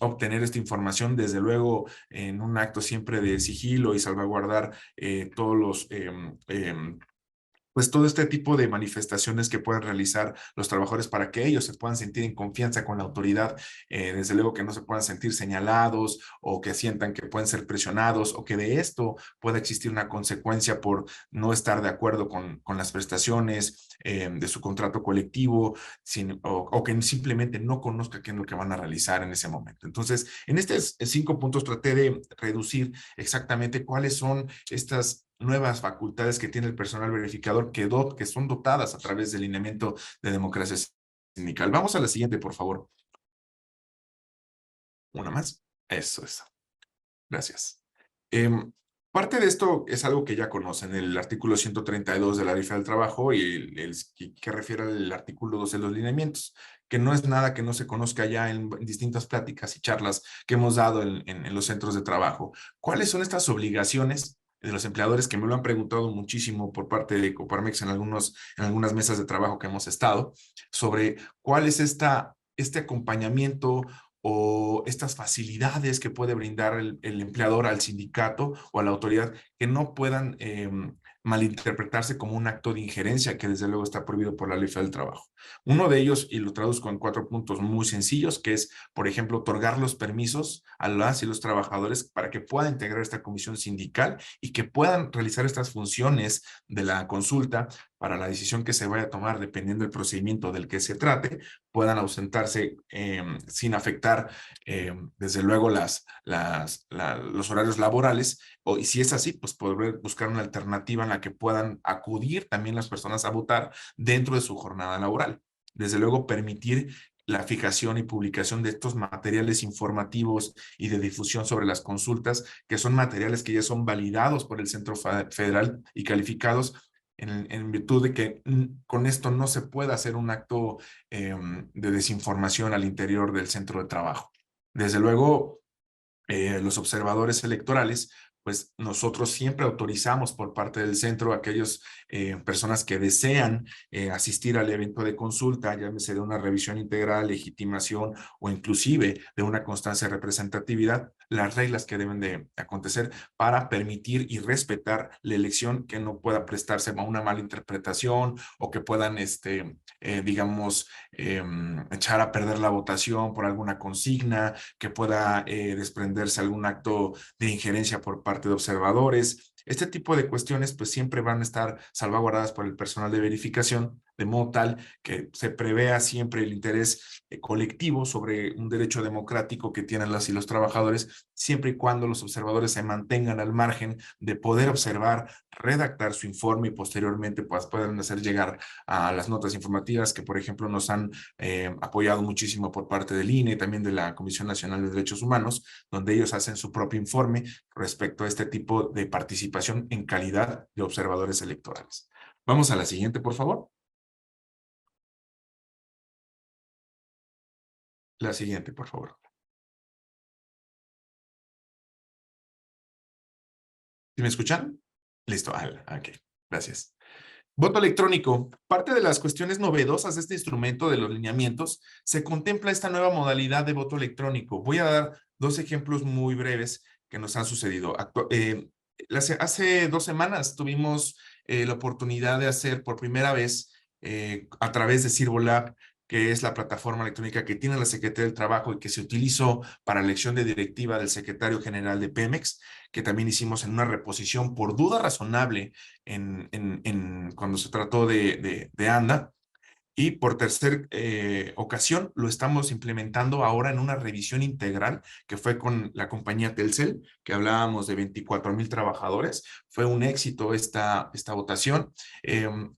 obtener esta información, desde luego en un acto siempre de sigilo y salvaguardar todos los pues todo este tipo de manifestaciones que puedan realizar los trabajadores para que ellos se puedan sentir en confianza con la autoridad, desde luego que no se puedan sentir señalados o que sientan que pueden ser presionados o que de esto pueda existir una consecuencia por no estar de acuerdo con las prestaciones de su contrato colectivo o que simplemente no conozca qué es lo que van a realizar en ese momento. Entonces, en estos 5 puntos traté de reducir exactamente cuáles son estas nuevas facultades que tiene el personal verificador que son dotadas a través del lineamiento de democracia sindical. Vamos a la siguiente, por favor. Una más. Eso es. Gracias. Parte de esto es algo que ya conocen, el artículo 132 de la Ley Federal del Trabajo y que refiere al artículo 2 de los lineamientos, que no es nada que no se conozca ya en distintas pláticas y charlas que hemos dado en los centros de trabajo. ¿Cuáles son estas obligaciones de los empleadores, que me lo han preguntado muchísimo por parte de Coparmex en algunas mesas de trabajo que hemos estado, sobre cuál es este acompañamiento o estas facilidades que puede brindar el empleador al sindicato o a la autoridad, que no puedan malinterpretarse como un acto de injerencia que desde luego está prohibido por la Ley Federal del Trabajo. Uno de ellos, y lo traduzco en 4 puntos muy sencillos, que es, por ejemplo, otorgar los permisos a las y los trabajadores para que puedan integrar esta comisión sindical y que puedan realizar estas funciones de la consulta para la decisión que se vaya a tomar dependiendo del procedimiento del que se trate, puedan ausentarse sin afectar desde luego los horarios laborales, y si es así, pues poder buscar una alternativa en la que puedan acudir también las personas a votar dentro de su jornada laboral. Desde luego permitir la fijación y publicación de estos materiales informativos y de difusión sobre las consultas, que son materiales que ya son validados por el Centro Federal y calificados, en virtud de que con esto no se puede hacer un acto de desinformación al interior del centro de trabajo. Desde luego, los observadores electorales, pues nosotros siempre autorizamos por parte del centro a aquellas personas que desean asistir al evento de consulta, llámese de una revisión integral, legitimación o inclusive de una constancia de representatividad, las reglas que deben de acontecer para permitir y respetar la elección, que no pueda prestarse a una mala interpretación o que puedan, digamos, echar a perder la votación por alguna consigna, que pueda desprenderse algún acto de injerencia por parte de observadores. Este tipo de cuestiones pues siempre van a estar salvaguardadas por el personal de verificación, de modo tal que se prevea siempre el interés colectivo sobre un derecho democrático que tienen las y los trabajadores, siempre y cuando los observadores se mantengan al margen de poder observar, redactar su informe y posteriormente pues puedan hacer llegar a las notas informativas que, por ejemplo, nos han apoyado muchísimo por parte del INE y también de la Comisión Nacional de Derechos Humanos, donde ellos hacen su propio informe respecto a este tipo de participación en calidad de observadores electorales. Vamos a la siguiente, por favor. La siguiente, por favor. ¿Sí me escuchan? Listo. Ok, gracias. Voto electrónico. Parte de las cuestiones novedosas de este instrumento de los lineamientos, se contempla esta nueva modalidad de voto electrónico. Voy a dar 2 ejemplos muy breves que nos han sucedido. Hace 2 semanas tuvimos la oportunidad de hacer por primera vez a través de Sirvolab, que es la plataforma electrónica que tiene la Secretaría del Trabajo y que se utilizó para la elección de directiva del secretario general de Pemex, que también hicimos en una reposición por duda razonable cuando se trató de ANDA. Y por tercera ocasión lo estamos implementando ahora en una revisión integral que fue con la compañía Telcel, que hablábamos de 24,000 trabajadores. Fue un éxito esta votación.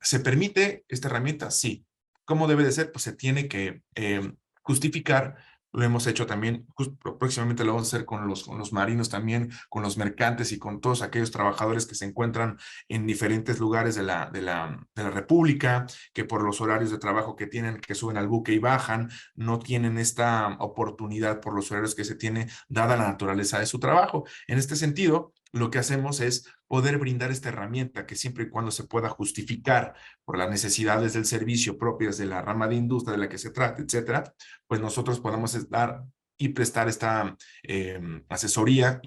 ¿Se permite esta herramienta? Sí. ¿Cómo debe de ser? Pues se tiene que justificar. Lo hemos hecho también, próximamente lo vamos a hacer con los marinos también, con los mercantes y con todos aquellos trabajadores que se encuentran en diferentes lugares de la República, que por los horarios de trabajo que tienen, que suben al buque y bajan, no tienen esta oportunidad por los horarios que se tiene, dada la naturaleza de su trabajo. En este sentido, lo que hacemos es poder brindar esta herramienta que siempre y cuando se pueda justificar por las necesidades del servicio propias de la rama de industria de la que se trate, etcétera, pues nosotros podemos dar y prestar esta asesoría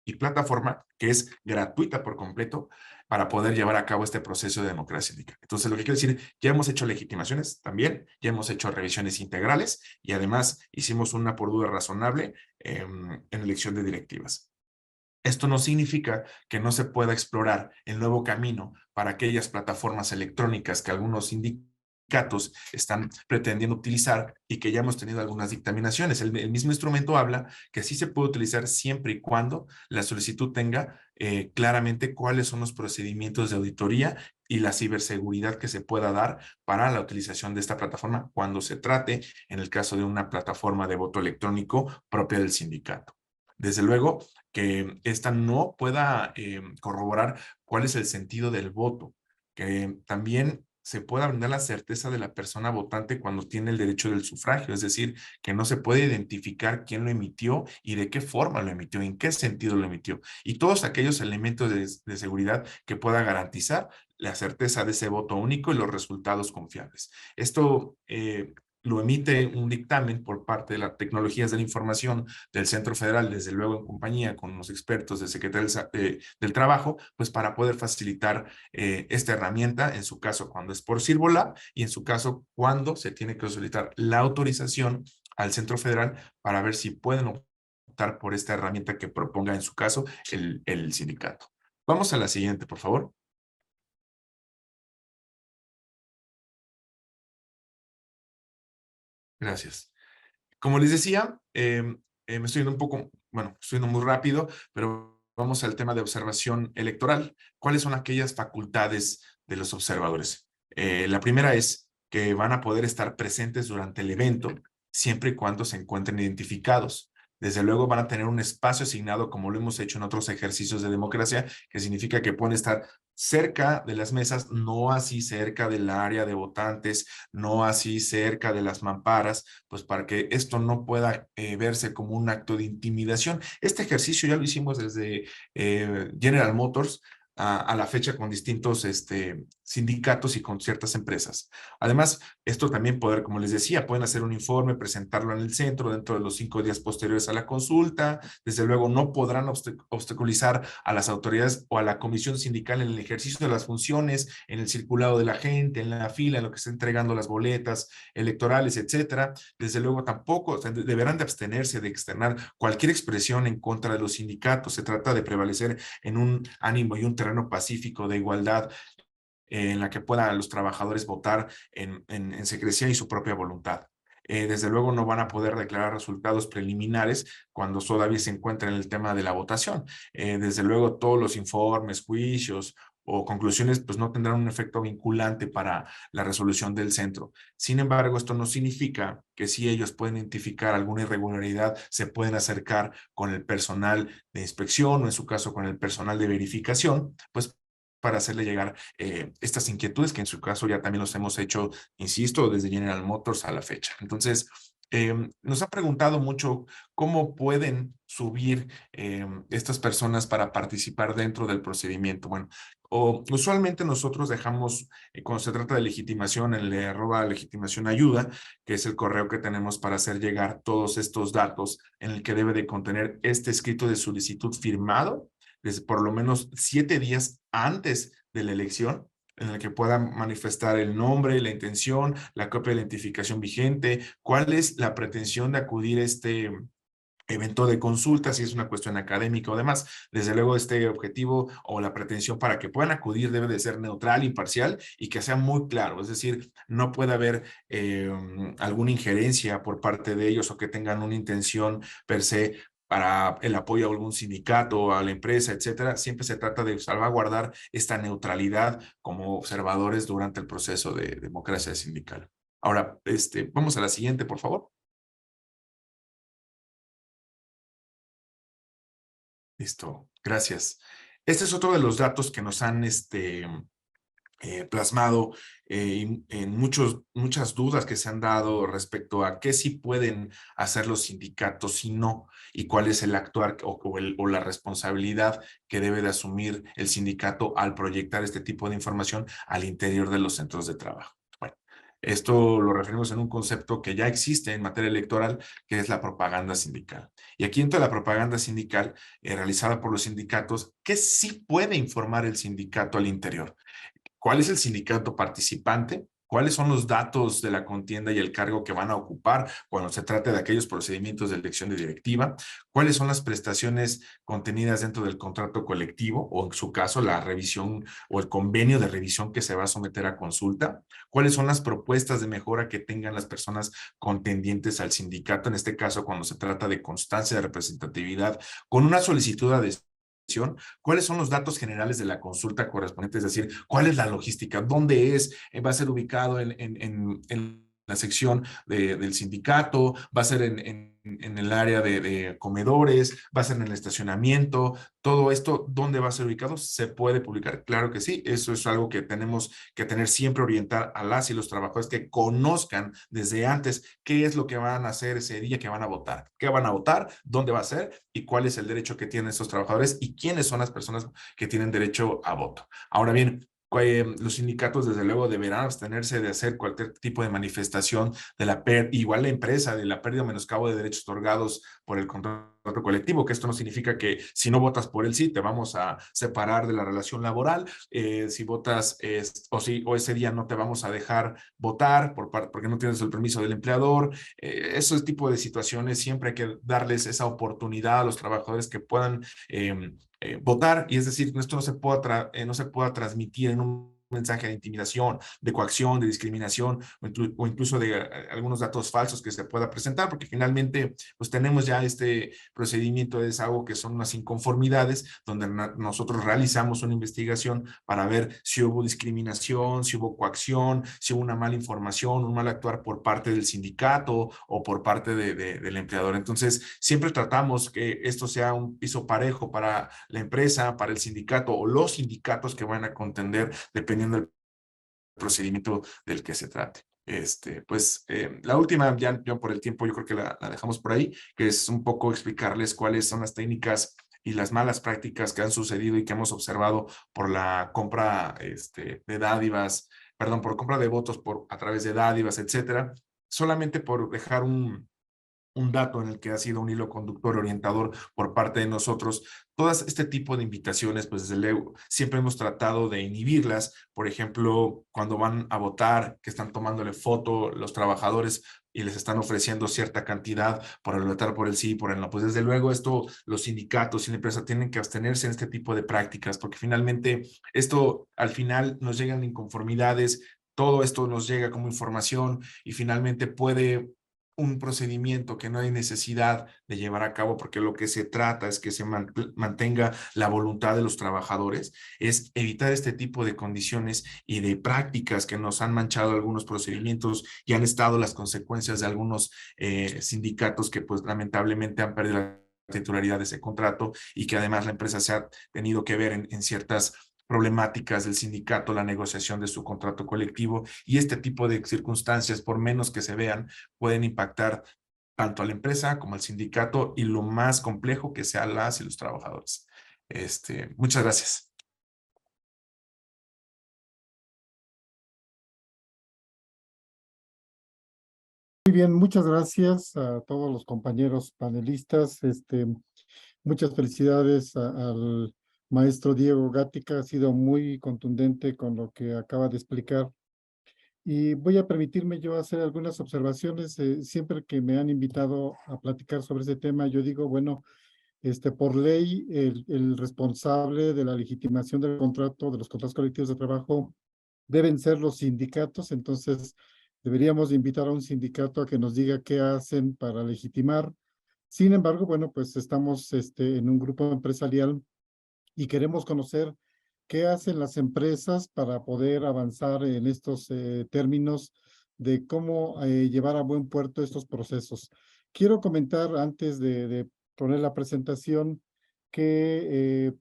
y plataforma que es gratuita por completo para poder llevar a cabo este proceso de democracia sindical. Entonces, lo que quiero decir, ya hemos hecho legitimaciones también, ya hemos hecho revisiones integrales y además hicimos una por duda razonable en elección de directivas. Esto no significa que no se pueda explorar el nuevo camino para aquellas plataformas electrónicas que algunos sindicatos están pretendiendo utilizar y que ya hemos tenido algunas dictaminaciones. El mismo instrumento habla que sí se puede utilizar siempre y cuando la solicitud tenga claramente cuáles son los procedimientos de auditoría y la ciberseguridad que se pueda dar para la utilización de esta plataforma cuando se trate, en el caso de una plataforma de voto electrónico propia del sindicato. Desde luego que esta no pueda corroborar cuál es el sentido del voto, que también se pueda brindar la certeza de la persona votante cuando tiene el derecho del sufragio, es decir, que no se puede identificar quién lo emitió y de qué forma lo emitió, en qué sentido lo emitió, y todos aquellos elementos de seguridad que puedan garantizar la certeza de ese voto único y los resultados confiables. Esto lo emite un dictamen por parte de las tecnologías de la información del Centro Federal, desde luego en compañía con los expertos de Secretaría del Trabajo, pues para poder facilitar esta herramienta, en su caso cuando es por Sirvolab y en su caso cuando se tiene que solicitar la autorización al Centro Federal para ver si pueden optar por esta herramienta que proponga en su caso el sindicato. Vamos a la siguiente, por favor. Gracias. Como les decía, me estoy yendo un poco, bueno, estoy yendo muy rápido, pero vamos al tema de observación electoral. ¿Cuáles son aquellas facultades de los observadores? La primera es que van a poder estar presentes durante el evento, siempre y cuando se encuentren identificados. Desde luego van a tener un espacio asignado, como lo hemos hecho en otros ejercicios de democracia, que significa que pueden estar cerca de las mesas, no así cerca del área de votantes, no así cerca de las mamparas, pues para que esto no pueda verse como un acto de intimidación. Este ejercicio ya lo hicimos desde General Motors a la fecha con distintos sindicatos y con ciertas empresas. Además, esto también poder, como les decía, pueden hacer un informe, presentarlo en el centro dentro de los 5 días posteriores a la consulta. Desde luego, no podrán obstaculizar a las autoridades o a la comisión sindical en el ejercicio de las funciones, en el circulado de la gente, en la fila, en lo que está entregando las boletas electorales, etcétera. Desde luego, tampoco deberán de abstenerse de externar cualquier expresión en contra de los sindicatos. Se trata de prevalecer en un ánimo y un terreno pacífico de igualdad en la que puedan los trabajadores votar en secrecía y su propia voluntad. Desde luego no van a poder declarar resultados preliminares cuando todavía se encuentran en el tema de la votación. Desde luego todos los informes, juicios o conclusiones pues no tendrán un efecto vinculante para la resolución del centro. Sin embargo, esto no significa que si ellos pueden identificar alguna irregularidad, se pueden acercar con el personal de inspección o en su caso con el personal de verificación, pues para hacerle llegar estas inquietudes que en su caso ya también los hemos hecho, insisto, desde General Motors a la fecha. Entonces, nos ha preguntado mucho cómo pueden subir estas personas para participar dentro del procedimiento. Bueno, usualmente nosotros dejamos, cuando se trata de legitimación, en el @legitimacionayuda, que es el correo que tenemos para hacer llegar todos estos datos, en el que debe de contener este escrito de solicitud firmado, desde por lo menos 7 días antes de la elección, en el que puedan manifestar el nombre, la intención, la copia de identificación vigente, cuál es la pretensión de acudir a este evento de consulta, si es una cuestión académica o demás. Desde luego, este objetivo o la pretensión para que puedan acudir debe de ser neutral, imparcial y que sea muy claro. Es decir, no puede haber alguna injerencia por parte de ellos o que tengan una intención per se para el apoyo a algún sindicato, a la empresa, etcétera. Siempre se trata de salvaguardar esta neutralidad como observadores durante el proceso de democracia sindical. Ahora, vamos a la siguiente, por favor. Listo, gracias. Este es otro de los datos que nos han plasmado en muchas dudas que se han dado respecto a qué sí pueden hacer los sindicatos y no, y cuál es el actuar o la responsabilidad que debe de asumir el sindicato al proyectar este tipo de información al interior de los centros de trabajo. Bueno, esto lo referimos en un concepto que ya existe en materia electoral, que es la propaganda sindical. Y aquí entra la propaganda sindical realizada por los sindicatos, que sí puede informar el sindicato al interior. ¿Cuál es el sindicato participante? ¿Cuáles son los datos de la contienda y el cargo que van a ocupar cuando se trate de aquellos procedimientos de elección de directiva? ¿Cuáles son las prestaciones contenidas dentro del contrato colectivo o en su caso la revisión o el convenio de revisión que se va a someter a consulta? ¿Cuáles son las propuestas de mejora que tengan las personas contendientes al sindicato? En este caso, cuando se trata de constancia de representatividad con una solicitud de adhesión. ¿Cuáles son los datos generales de la consulta correspondiente? Es decir, ¿cuál es la logística? ¿Dónde es? ¿Va a ser ubicado en la sección del sindicato, va a ser en el área de comedores, va a ser en el estacionamiento. Todo esto, ¿dónde va a ser ubicado? ¿Se puede publicar? Claro que sí. Eso es algo que tenemos que tener siempre, orientar a las y los trabajadores que conozcan desde antes qué es lo que van a hacer ese día que van a votar. ¿Qué van a votar? ¿Dónde va a ser? ¿Y cuál es el derecho que tienen estos trabajadores? ¿Y quiénes son las personas que tienen derecho a voto? Ahora bien, los sindicatos desde luego deberán abstenerse de hacer cualquier tipo de manifestación de la igual la empresa, de la pérdida o menoscabo de derechos otorgados por el contrato colectivo, que esto no significa que si no votas por el sí te vamos a separar de la relación laboral, si votas o ese día no te vamos a dejar votar porque no tienes el permiso del empleador. Ese tipo de situaciones siempre hay que darles esa oportunidad a los trabajadores que puedan votar, y es decir, esto no se pueda transmitir en un mensaje de intimidación, de coacción, de discriminación o incluso de algunos datos falsos que se pueda presentar, porque finalmente pues tenemos ya este procedimiento de desahogo que son unas inconformidades donde nosotros realizamos una investigación para ver si hubo discriminación, si hubo coacción, si hubo una mala información, un mal actuar por parte del sindicato o por parte del empleador. Entonces siempre tratamos que esto sea un piso parejo para la empresa, para el sindicato o los sindicatos que van a contender dependiendo del procedimiento del que se trate. La última, ya por el tiempo, yo creo que la dejamos por ahí, que es un poco explicarles cuáles son las técnicas y las malas prácticas que han sucedido y que hemos observado por la compra de dádivas, perdón, por compra de votos a través de dádivas, etcétera. Solamente por dejar un dato en el que ha sido un hilo conductor orientador por parte de nosotros. Todas este tipo de invitaciones, pues desde luego, siempre hemos tratado de inhibirlas. Por ejemplo, cuando van a votar, que están tomándole foto los trabajadores y les están ofreciendo cierta cantidad por votar por el sí y por el no. Pues desde luego esto, los sindicatos y la empresa tienen que abstenerse en este tipo de prácticas, porque finalmente esto al final nos llegan inconformidades, todo esto nos llega como información y finalmente puede un procedimiento que no hay necesidad de llevar a cabo, porque lo que se trata es que se mantenga la voluntad de los trabajadores, es evitar este tipo de condiciones y de prácticas que nos han manchado algunos procedimientos y han estado las consecuencias de algunos sindicatos que pues lamentablemente han perdido la titularidad de ese contrato y que además la empresa se ha tenido que ver en ciertas problemáticas del sindicato, la negociación de su contrato colectivo, y este tipo de circunstancias, por menos que se vean, pueden impactar tanto a la empresa como al sindicato y lo más complejo que sea las y los trabajadores. Muchas gracias. Muy bien, muchas gracias a todos los compañeros panelistas. Muchas felicidades al maestro Diego Gatica, ha sido muy contundente con lo que acaba de explicar. Y voy a permitirme yo hacer algunas observaciones. Siempre que me han invitado a platicar sobre ese tema, yo digo, bueno, por ley, el responsable de la legitimación del contrato, de los contratos colectivos de trabajo, deben ser los sindicatos. Entonces, deberíamos invitar a un sindicato a que nos diga qué hacen para legitimar. Sin embargo, bueno, pues estamos en un grupo empresarial y queremos conocer qué hacen las empresas para poder avanzar en estos términos de cómo llevar a buen puerto estos procesos. Quiero comentar antes de poner la presentación que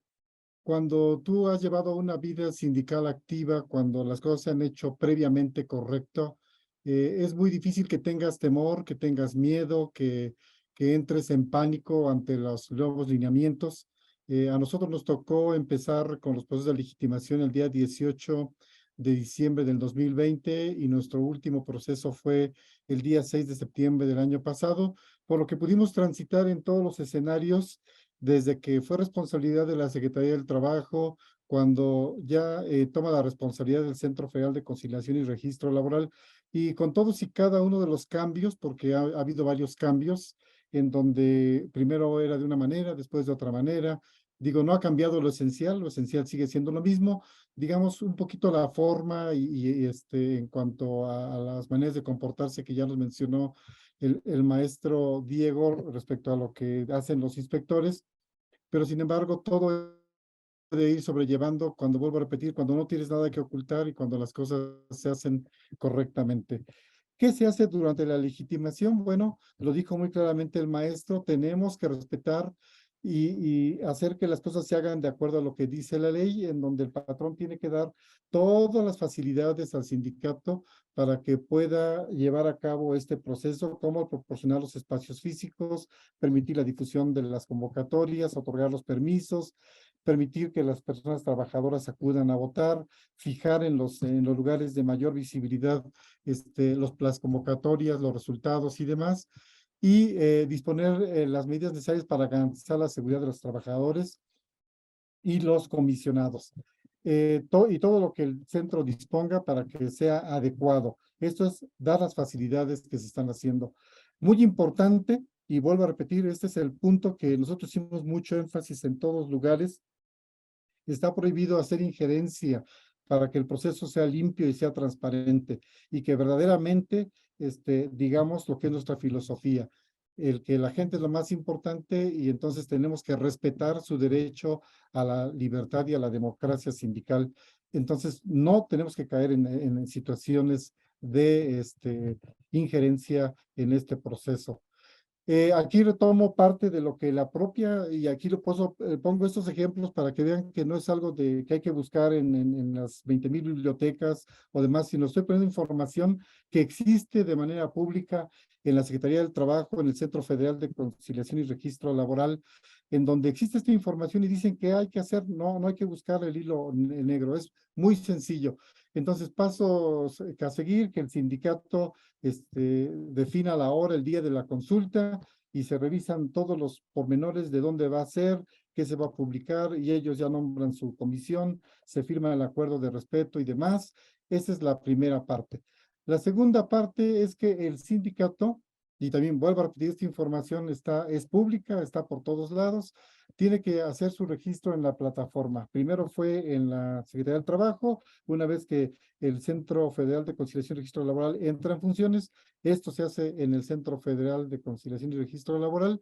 cuando tú has llevado una vida sindical activa, cuando las cosas se han hecho previamente correcto, es muy difícil que tengas temor, que tengas miedo, que entres en pánico ante los nuevos lineamientos. A nosotros nos tocó empezar con los procesos de legitimación el día 18 de diciembre del 2020 y nuestro último proceso fue el día 6 de septiembre del año pasado, por lo que pudimos transitar en todos los escenarios desde que fue responsabilidad de la Secretaría del Trabajo, cuando ya toma la responsabilidad del Centro Federal de Conciliación y Registro Laboral, y con todos y cada uno de los cambios, porque ha habido varios cambios, en donde primero era de una manera, después de otra manera. Digo, no ha cambiado lo esencial sigue siendo lo mismo, digamos un poquito la forma en cuanto a las maneras de comportarse que ya nos mencionó el maestro Diego respecto a lo que hacen los inspectores, pero sin embargo todo de ir sobrellevando, cuando vuelvo a repetir, cuando no tienes nada que ocultar y cuando las cosas se hacen correctamente. ¿Qué se hace durante la legitimación? Bueno, lo dijo muy claramente el maestro, tenemos que respetar y hacer que las cosas se hagan de acuerdo a lo que dice la ley, en donde el patrón tiene que dar todas las facilidades al sindicato para que pueda llevar a cabo este proceso, como proporcionar los espacios físicos, permitir la difusión de las convocatorias, otorgar los permisos, permitir que las personas trabajadoras acudan a votar, fijar en los lugares de mayor visibilidad las convocatorias, los resultados y demás, y disponer las medidas necesarias para garantizar la seguridad de los trabajadores y los comisionados. Y todo lo que el centro disponga para que sea adecuado. Esto es dar las facilidades que se están haciendo. Muy importante, y vuelvo a repetir, este es el punto que nosotros hicimos mucho énfasis en todos lugares. Está prohibido hacer injerencia para que el proceso sea limpio y sea transparente y que verdaderamente digamos lo que es nuestra filosofía, el que la gente es lo más importante y entonces tenemos que respetar su derecho a la libertad y a la democracia sindical. Entonces no tenemos que caer en situaciones de injerencia en este proceso. Aquí retomo parte de lo que la propia, y aquí pongo estos ejemplos para que vean que no es algo que hay que buscar en las 20,000 bibliotecas o demás, sino estoy poniendo información que existe de manera pública en la Secretaría del Trabajo, en el Centro Federal de Conciliación y Registro Laboral, en donde existe esta información y dicen que hay que hacer, no hay que buscar el hilo negro, es muy sencillo. Entonces paso a seguir que el sindicato defina la hora, el día de la consulta y se revisan todos los pormenores de dónde va a ser, qué se va a publicar y ellos ya nombran su comisión, se firma el acuerdo de respeto y demás. Esa es la primera parte. La segunda parte es que el sindicato, y también vuelvo a repetir, esta información es pública, está por todos lados, tiene que hacer su registro en la plataforma. Primero fue en la Secretaría del Trabajo, una vez que el Centro Federal de Conciliación y Registro Laboral entra en funciones, esto se hace en el Centro Federal de Conciliación y Registro Laboral.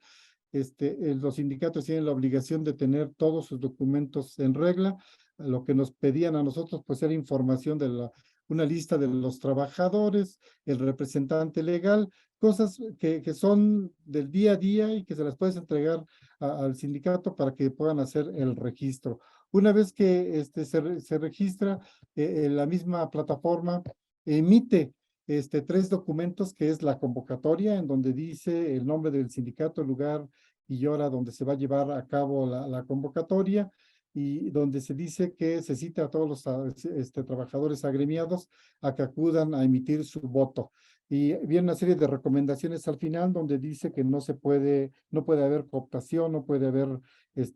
Los sindicatos tienen la obligación de tener todos sus documentos en regla. Lo que nos pedían a nosotros, pues, era información de una lista de los trabajadores, el representante legal, cosas que son del día a día y que se las puedes entregar al sindicato para que puedan hacer el registro. Una vez que se registra, la misma plataforma emite 3 documentos, que es la convocatoria, en donde dice el nombre del sindicato, el lugar y hora donde se va a llevar a cabo la convocatoria, y donde se dice que se cita a todos los trabajadores agremiados a que acudan a emitir su voto. Y viene una serie de recomendaciones al final donde dice que no puede haber cooptación, no puede haber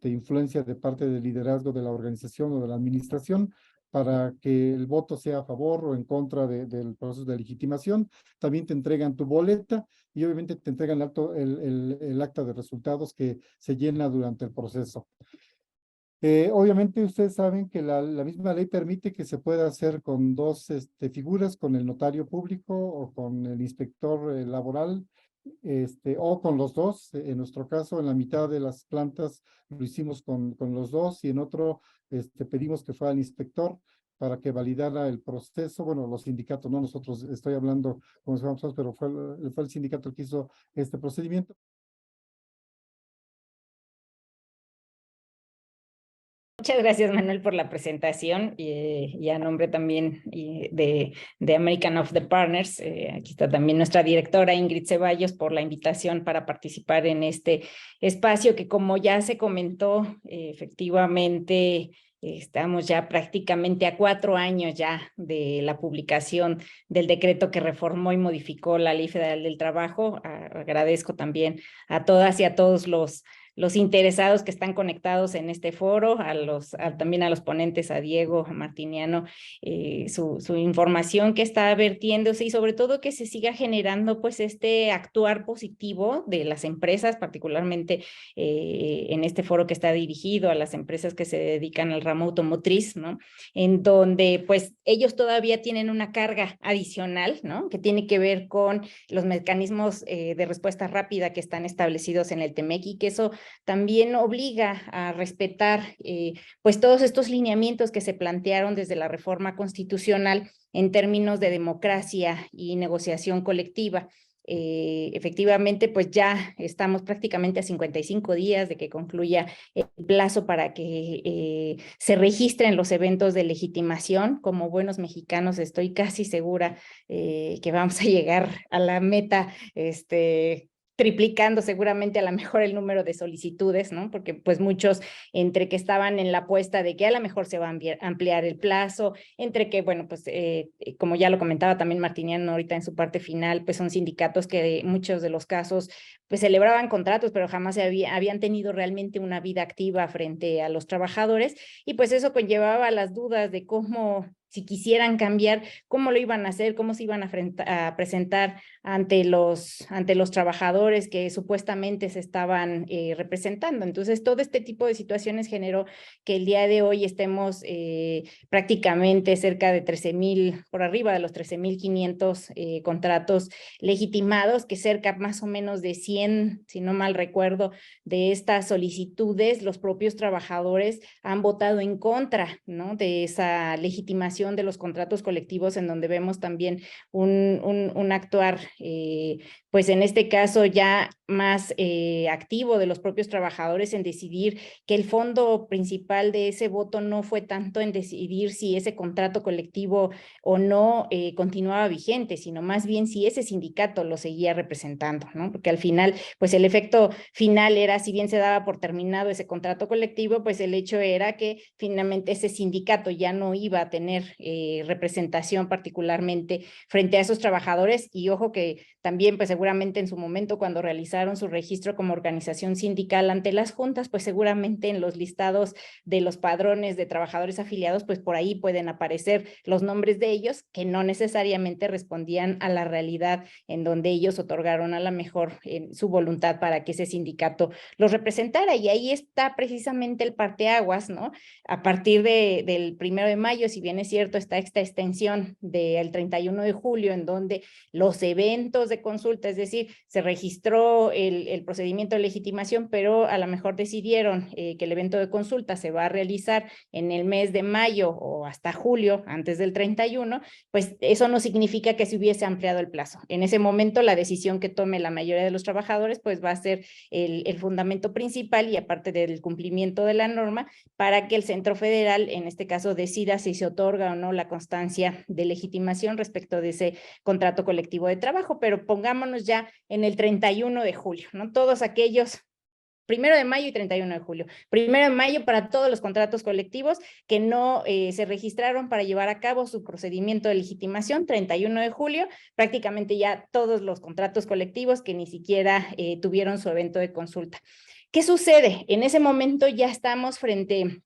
influencia de parte del liderazgo de la organización o de la administración para que el voto sea a favor o en contra del proceso de legitimación. También te entregan tu boleta y obviamente te entregan el acta de resultados que se llena durante el proceso. Obviamente ustedes saben que la misma ley permite que se pueda hacer con 2 figuras, con el notario público o con el inspector laboral, o con los 2. En nuestro caso, en la mitad de las plantas lo hicimos con los 2 y en otro pedimos que fuera el inspector para que validara el proceso. Bueno, los sindicatos, no nosotros, estoy hablando como si fuéramos, pero fue el sindicato el que hizo este procedimiento. Muchas gracias, Manuel, por la presentación y a nombre también de American of the Partners. Aquí está también nuestra directora Ingrid Ceballos por la invitación para participar en este espacio que, como ya se comentó, efectivamente estamos ya prácticamente a 4 años ya de la publicación del decreto que reformó y modificó la Ley Federal del Trabajo. Agradezco también a todas y a todos los interesados que están conectados en este foro, también a los ponentes, a Diego, a Martiniano, su información que está vertiéndose y sobre todo que se siga generando pues este actuar positivo de las empresas, particularmente en este foro que está dirigido a las empresas que se dedican al ramo automotriz, ¿no? En donde pues ellos todavía tienen una carga adicional, ¿no? Que tiene que ver con los mecanismos de respuesta rápida que están establecidos en el TEMEC y que eso también obliga a respetar pues todos estos lineamientos que se plantearon desde la reforma constitucional en términos de democracia y negociación colectiva. Efectivamente, pues ya estamos prácticamente a 55 días de que concluya el plazo para que se registren los eventos de legitimación. Como buenos mexicanos estoy casi segura que vamos a llegar a la meta, triplicando seguramente a lo mejor el número de solicitudes, ¿no? Porque pues muchos entre que estaban en la apuesta de que a lo mejor se va a ampliar el plazo, entre que, bueno, pues como ya lo comentaba también Martiniano ahorita en su parte final, pues son sindicatos que en muchos de los casos pues celebraban contratos, pero jamás habían tenido realmente una vida activa frente a los trabajadores, y pues eso conllevaba las dudas de cómo, si quisieran cambiar, cómo lo iban a hacer, cómo se iban a presentar ante los trabajadores que supuestamente se estaban representando. Entonces, todo este tipo de situaciones generó que el día de hoy estemos prácticamente cerca de 13,000, por arriba de los 13,500 contratos legitimados, que cerca más o menos de 100, si no mal recuerdo, de estas solicitudes, los propios trabajadores han votado en contra, ¿no?, de esa legitimación de los contratos colectivos, en donde vemos también un actuar, pues en este caso ya más activo de los propios trabajadores en decidir que el fondo principal de ese voto no fue tanto en decidir si ese contrato colectivo o no continuaba vigente, sino más bien si ese sindicato lo seguía representando, ¿no? Porque al final, pues el efecto final era, si bien se daba por terminado ese contrato colectivo, pues el hecho era que finalmente ese sindicato ya no iba a tener representación particularmente frente a esos trabajadores. Y ojo que también pues seguramente en su momento cuando realizaron su registro como organización sindical ante las juntas, pues seguramente en los listados de los padrones de trabajadores afiliados, pues por ahí pueden aparecer los nombres de ellos que no necesariamente respondían a la realidad en donde ellos otorgaron a la mejor su voluntad para que ese sindicato los representara. Y ahí está precisamente el parteaguas, ¿no? A partir del 1 de mayo, si bien es cierto, está esta extensión del 31 de julio, en donde los eventos de consulta, es decir, se registró el procedimiento de legitimación, pero a lo mejor decidieron que el evento de consulta se va a realizar en el mes de mayo o hasta julio, antes del 31, pues eso no significa que se hubiese ampliado el plazo. En ese momento, la decisión que tome la mayoría de los trabajadores, pues va a ser el fundamento principal, y aparte del cumplimiento de la norma, para que el Centro Federal, en este caso, decida si se otorga o no la constancia de legitimación respecto de ese contrato colectivo de trabajo. Pero pongámonos ya en el 31 de julio, ¿no? Todos aquellos, 1 de mayo y 31 de julio. 1 de mayo para todos los contratos colectivos que no se registraron para llevar a cabo su procedimiento de legitimación. 31 de julio, prácticamente ya todos los contratos colectivos que ni siquiera tuvieron su evento de consulta. ¿Qué sucede? En ese momento ya estamos frente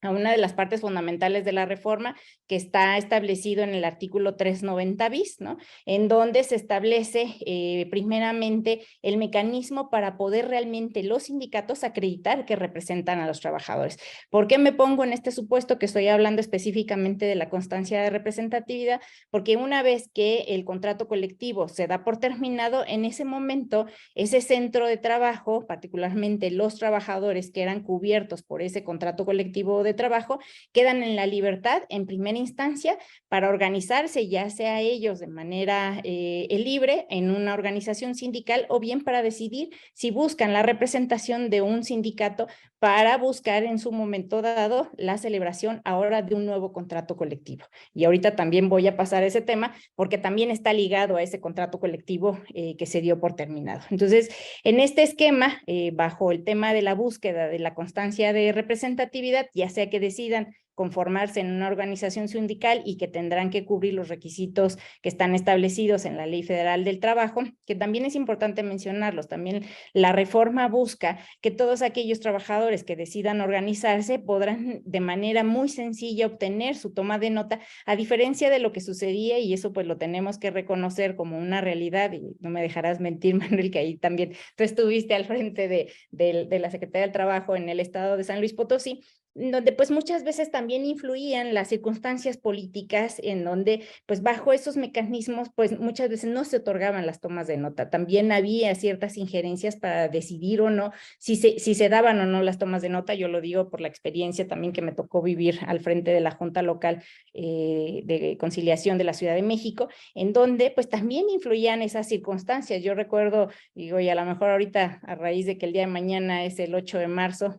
a una de las partes fundamentales de la reforma, que está establecido en el artículo 390 bis, ¿no? En donde se establece primeramente el mecanismo para poder realmente los sindicatos acreditar que representan a los trabajadores. ¿Por qué me pongo en este supuesto que estoy hablando específicamente de la constancia de representatividad? Porque una vez que el contrato colectivo se da por terminado, en ese momento ese centro de trabajo, particularmente los trabajadores que eran cubiertos por ese contrato colectivo de trabajo, quedan en la libertad en primera instancia para organizarse, ya sea ellos de manera libre en una organización sindical, o bien para decidir si buscan la representación de un sindicato para buscar en su momento dado la celebración ahora de un nuevo contrato colectivo. Y ahorita también voy a pasar ese tema porque también está ligado a ese contrato colectivo que se dio por terminado. Entonces, en este esquema, bajo el tema de la búsqueda de la constancia de representatividad, ya sea que decidan conformarse en una organización sindical y que tendrán que cubrir los requisitos que están establecidos en la Ley Federal del Trabajo, que también es importante mencionarlos. También la reforma busca que todos aquellos trabajadores que decidan organizarse podrán de manera muy sencilla obtener su toma de nota, a diferencia de lo que sucedía, y eso pues lo tenemos que reconocer como una realidad, y no me dejarás mentir, Manuel, que ahí también tú estuviste al frente de la Secretaría del Trabajo en el estado de San Luis Potosí. donde pues muchas veces también influían las circunstancias políticas, en donde pues bajo esos mecanismos pues muchas veces no se otorgaban las tomas de nota. También había ciertas injerencias para decidir o no si se daban o no las tomas de nota. Yo lo digo por la experiencia también que me tocó vivir al frente de la Junta Local de Conciliación de la Ciudad de México, en donde pues también influían esas circunstancias. Yo recuerdo, digo, y a lo mejor ahorita a raíz de que el día de mañana es el 8 de marzo,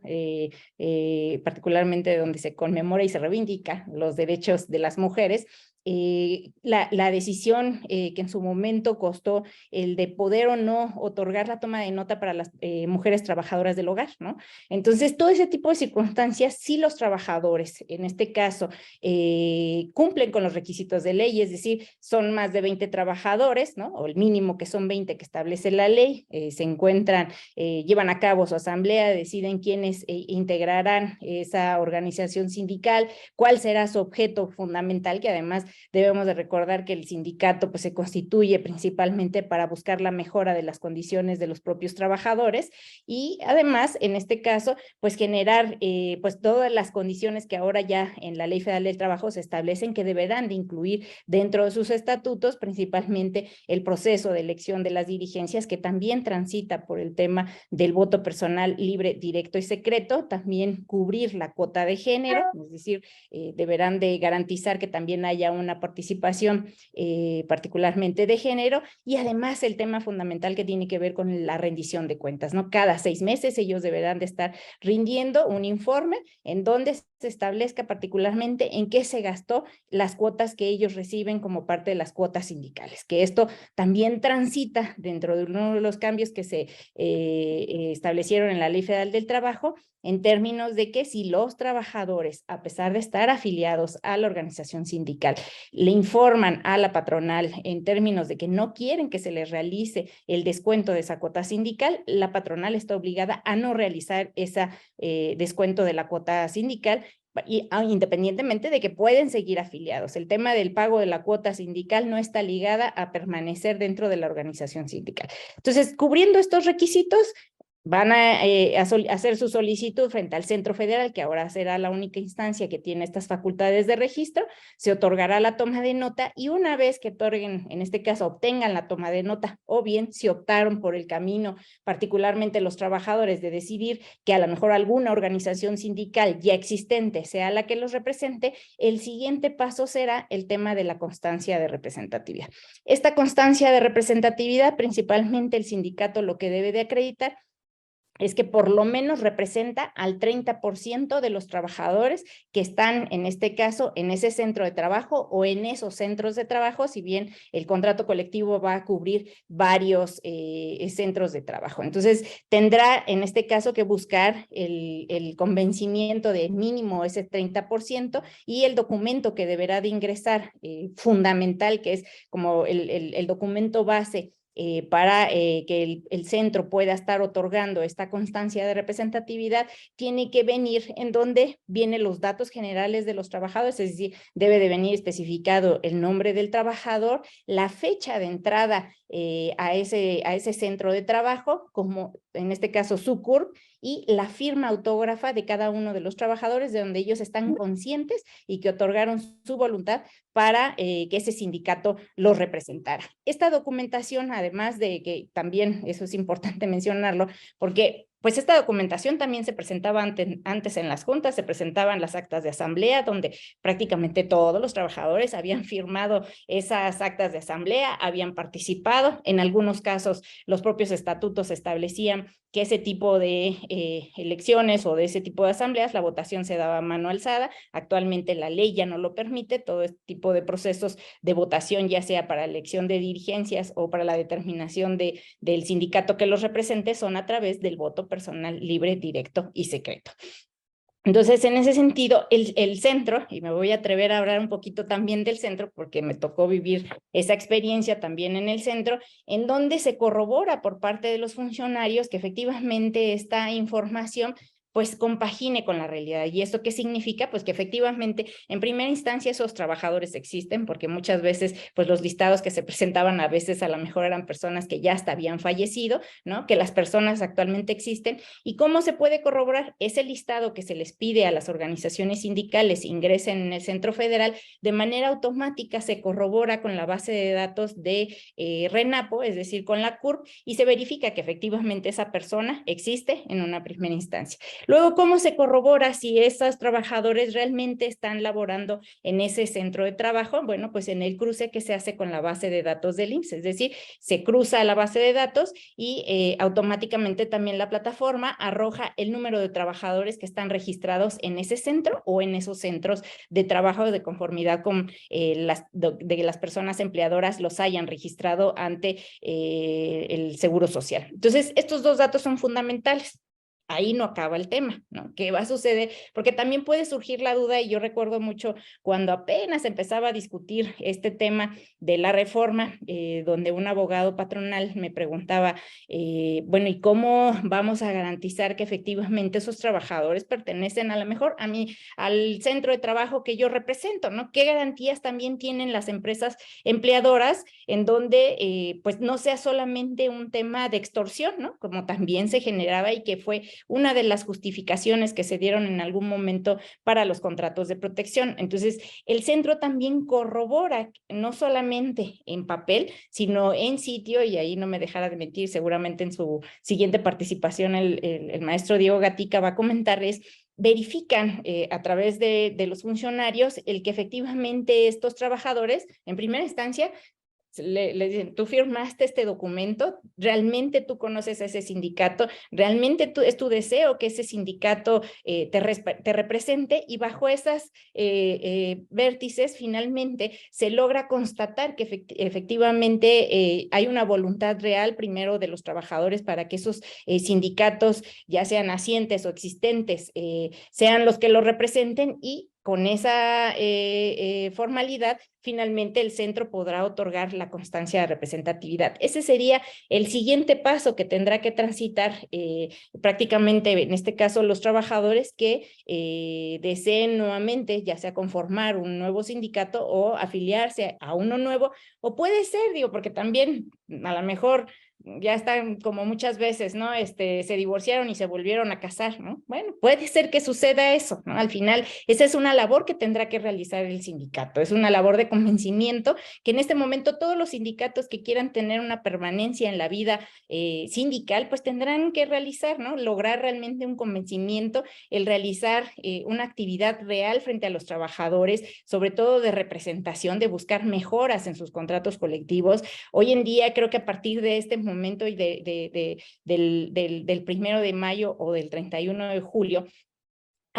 particularmente donde se conmemora y se reivindica los derechos de las mujeres, la decisión que en su momento costó el de poder o no otorgar la toma de nota para las mujeres trabajadoras del hogar, ¿no? Entonces, todo ese tipo de circunstancias, si los trabajadores, en este caso, cumplen con los requisitos de ley, es decir, son más de 20 trabajadores, ¿no? O el mínimo que son 20 que establece la ley, se encuentran, llevan a cabo su asamblea, deciden quiénes integrarán esa organización sindical, cuál será su objeto fundamental, que además debemos de recordar que el sindicato pues se constituye principalmente para buscar la mejora de las condiciones de los propios trabajadores y además en este caso pues generar pues todas las condiciones que ahora ya en la Ley Federal del Trabajo se establecen que deberán de incluir dentro de sus estatutos, principalmente el proceso de elección de las dirigencias, que también transita por el tema del voto personal libre, directo y secreto, también cubrir la cuota de género, es decir, deberán de garantizar que también haya una participación particularmente de género, y además el tema fundamental que tiene que ver con la rendición de cuentas, ¿no? Cada 6 meses ellos deberán de estar rindiendo un informe en donde se establezca particularmente en qué se gastó las cuotas que ellos reciben como parte de las cuotas sindicales, que esto también transita dentro de uno de los cambios que se establecieron en la Ley Federal del Trabajo, en términos de que si los trabajadores, a pesar de estar afiliados a la organización sindical, le informan a la patronal en términos de que no quieren que se les realice el descuento de esa cuota sindical, la patronal está obligada a no realizar ese descuento de la cuota sindical, y independientemente de que pueden seguir afiliados. El tema del pago de la cuota sindical no está ligada a permanecer dentro de la organización sindical. Entonces, cubriendo estos requisitos, van a hacer su solicitud frente al Centro Federal, que ahora será la única instancia que tiene estas facultades de registro, se otorgará la toma de nota, y una vez que otorguen, en este caso obtengan la toma de nota, o bien si optaron por el camino, particularmente los trabajadores, de decidir que a lo mejor alguna organización sindical ya existente sea la que los represente, el siguiente paso será el tema de la constancia de representatividad. Esta constancia de representatividad, principalmente el sindicato lo que debe de acreditar es que por lo menos representa al 30% de los trabajadores que están, en este caso, en ese centro de trabajo o en esos centros de trabajo, si bien el contrato colectivo va a cubrir varios centros de trabajo. Entonces, tendrá, en este caso, que buscar el convencimiento de mínimo ese 30%, y el documento que deberá de ingresar, fundamental, que es como el documento base para que el centro pueda estar otorgando esta constancia de representatividad, tiene que venir en donde vienen los datos generales de los trabajadores, es decir, debe de venir especificado el nombre del trabajador, la fecha de entrada a ese centro de trabajo, como en este caso su CURP, y la firma autógrafa de cada uno de los trabajadores, de donde ellos están conscientes y que otorgaron su voluntad para que ese sindicato los representara. Esta documentación, además de que también, eso es importante mencionarlo, porque pues esta documentación también se presentaba antes en las juntas, se presentaban las actas de asamblea, donde prácticamente todos los trabajadores habían firmado esas actas de asamblea, habían participado. En algunos casos, los propios estatutos establecían que ese tipo de elecciones o de ese tipo de asambleas, la votación se daba a mano alzada. Actualmente la ley ya no lo permite, todo este tipo de procesos de votación, ya sea para elección de dirigencias o para la determinación del sindicato que los represente, son a través del voto personal libre, directo y secreto. Entonces, en ese sentido, el centro, y me voy a atrever a hablar un poquito también del centro, porque me tocó vivir esa experiencia también en el centro, en donde se corrobora por parte de los funcionarios que efectivamente esta información pues compagine con la realidad. ¿Y esto qué significa? Pues que efectivamente en primera instancia esos trabajadores existen, porque muchas veces pues los listados que se presentaban a veces a lo mejor eran personas que ya hasta habían fallecido, ¿no? Que las personas actualmente existen. ¿Y cómo se puede corroborar? Ese listado que se les pide a las organizaciones sindicales ingresen en el Centro Federal, de manera automática se corrobora con la base de datos de RENAPO, es decir, con la CURP, y se verifica que efectivamente esa persona existe en una primera instancia. Luego, ¿cómo se corrobora si esos trabajadores realmente están laborando en ese centro de trabajo? Bueno, pues en el cruce que se hace con la base de datos del IMSS, es decir, se cruza la base de datos y automáticamente también la plataforma arroja el número de trabajadores que están registrados en ese centro o en esos centros de trabajo de conformidad con de las personas empleadoras los hayan registrado ante el Seguro Social. Entonces, estos dos datos son fundamentales. Ahí no acaba el tema, ¿no? ¿Qué va a suceder? Porque también puede surgir la duda, y yo recuerdo mucho cuando apenas empezaba a discutir este tema de la reforma, donde un abogado patronal me preguntaba, bueno, ¿y cómo vamos a garantizar que efectivamente esos trabajadores pertenecen a lo mejor al centro de trabajo que yo represento, ¿no? ¿Qué garantías también tienen las empresas empleadoras en donde pues no sea solamente un tema de extorsión, ¿no? Como también se generaba y que fue una de las justificaciones que se dieron en algún momento para los contratos de protección. Entonces, el centro también corrobora, no solamente en papel, sino en sitio, y ahí no me dejará de mentir, seguramente en su siguiente participación el maestro Diego Gatica va a comentarles, verifican a través de los funcionarios el que efectivamente estos trabajadores, en primera instancia, le dicen, tú firmaste este documento, realmente tú conoces a ese sindicato, realmente es tu deseo que ese sindicato te represente, y bajo esas vértices finalmente se logra constatar que efectivamente hay una voluntad real primero de los trabajadores para que esos sindicatos, ya sean nacientes o existentes, sean los que los representen, y con esa formalidad, finalmente el centro podrá otorgar la constancia de representatividad. Ese sería el siguiente paso que tendrá que transitar prácticamente, en este caso, los trabajadores que deseen nuevamente, ya sea conformar un nuevo sindicato o afiliarse a uno nuevo, o puede ser, digo, porque también a lo mejor ya están como muchas veces, ¿no? Se divorciaron y se volvieron a casar, ¿no? Bueno, puede ser que suceda eso, ¿no? Al final, esa es una labor que tendrá que realizar el sindicato, es una labor de convencimiento que en este momento todos los sindicatos que quieran tener una permanencia en la vida sindical, pues tendrán que realizar, ¿no? Lograr realmente un convencimiento, el realizar una actividad real frente a los trabajadores, sobre todo de representación, de buscar mejoras en sus contratos colectivos. Hoy en día creo que a partir de este momento y del 1 de mayo o del 31 de julio,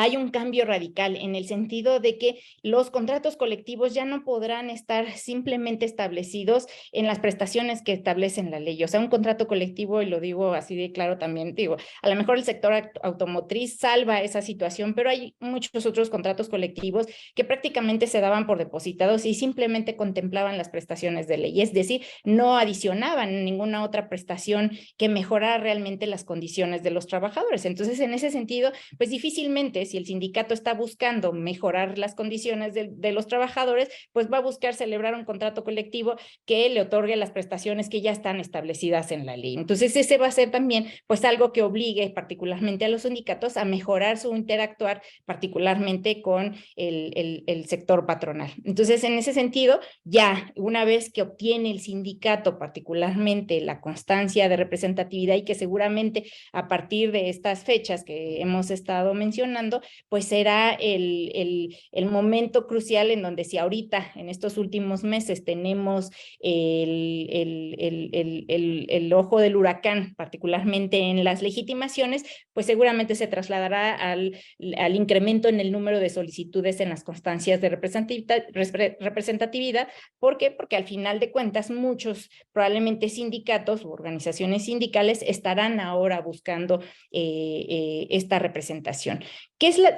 hay un cambio radical en el sentido de que los contratos colectivos ya no podrán estar simplemente establecidos en las prestaciones que establecen la ley. O sea, un contrato colectivo, y lo digo así de claro también, digo, a lo mejor el sector automotriz salva esa situación, pero hay muchos otros contratos colectivos que prácticamente se daban por depositados y simplemente contemplaban las prestaciones de ley. Es decir, no adicionaban ninguna otra prestación que mejorara realmente las condiciones de los trabajadores. Entonces, en ese sentido, pues difícilmente, si el sindicato está buscando mejorar las condiciones de los trabajadores, pues va a buscar celebrar un contrato colectivo que le otorgue las prestaciones que ya están establecidas en la ley. Entonces, ese va a ser también pues algo que obligue particularmente a los sindicatos a mejorar su interactuar particularmente con el sector patronal. Entonces, en ese sentido, ya una vez que obtiene el sindicato particularmente la constancia de representatividad, y que seguramente a partir de estas fechas que hemos estado mencionando, pues será el momento crucial en donde, si ahorita en estos últimos meses tenemos el ojo del huracán, particularmente en las legitimaciones, pues seguramente se trasladará al incremento en el número de solicitudes en las constancias de representatividad. ¿Por qué? Porque al final de cuentas muchos probablemente sindicatos u organizaciones sindicales estarán ahora buscando esta representación.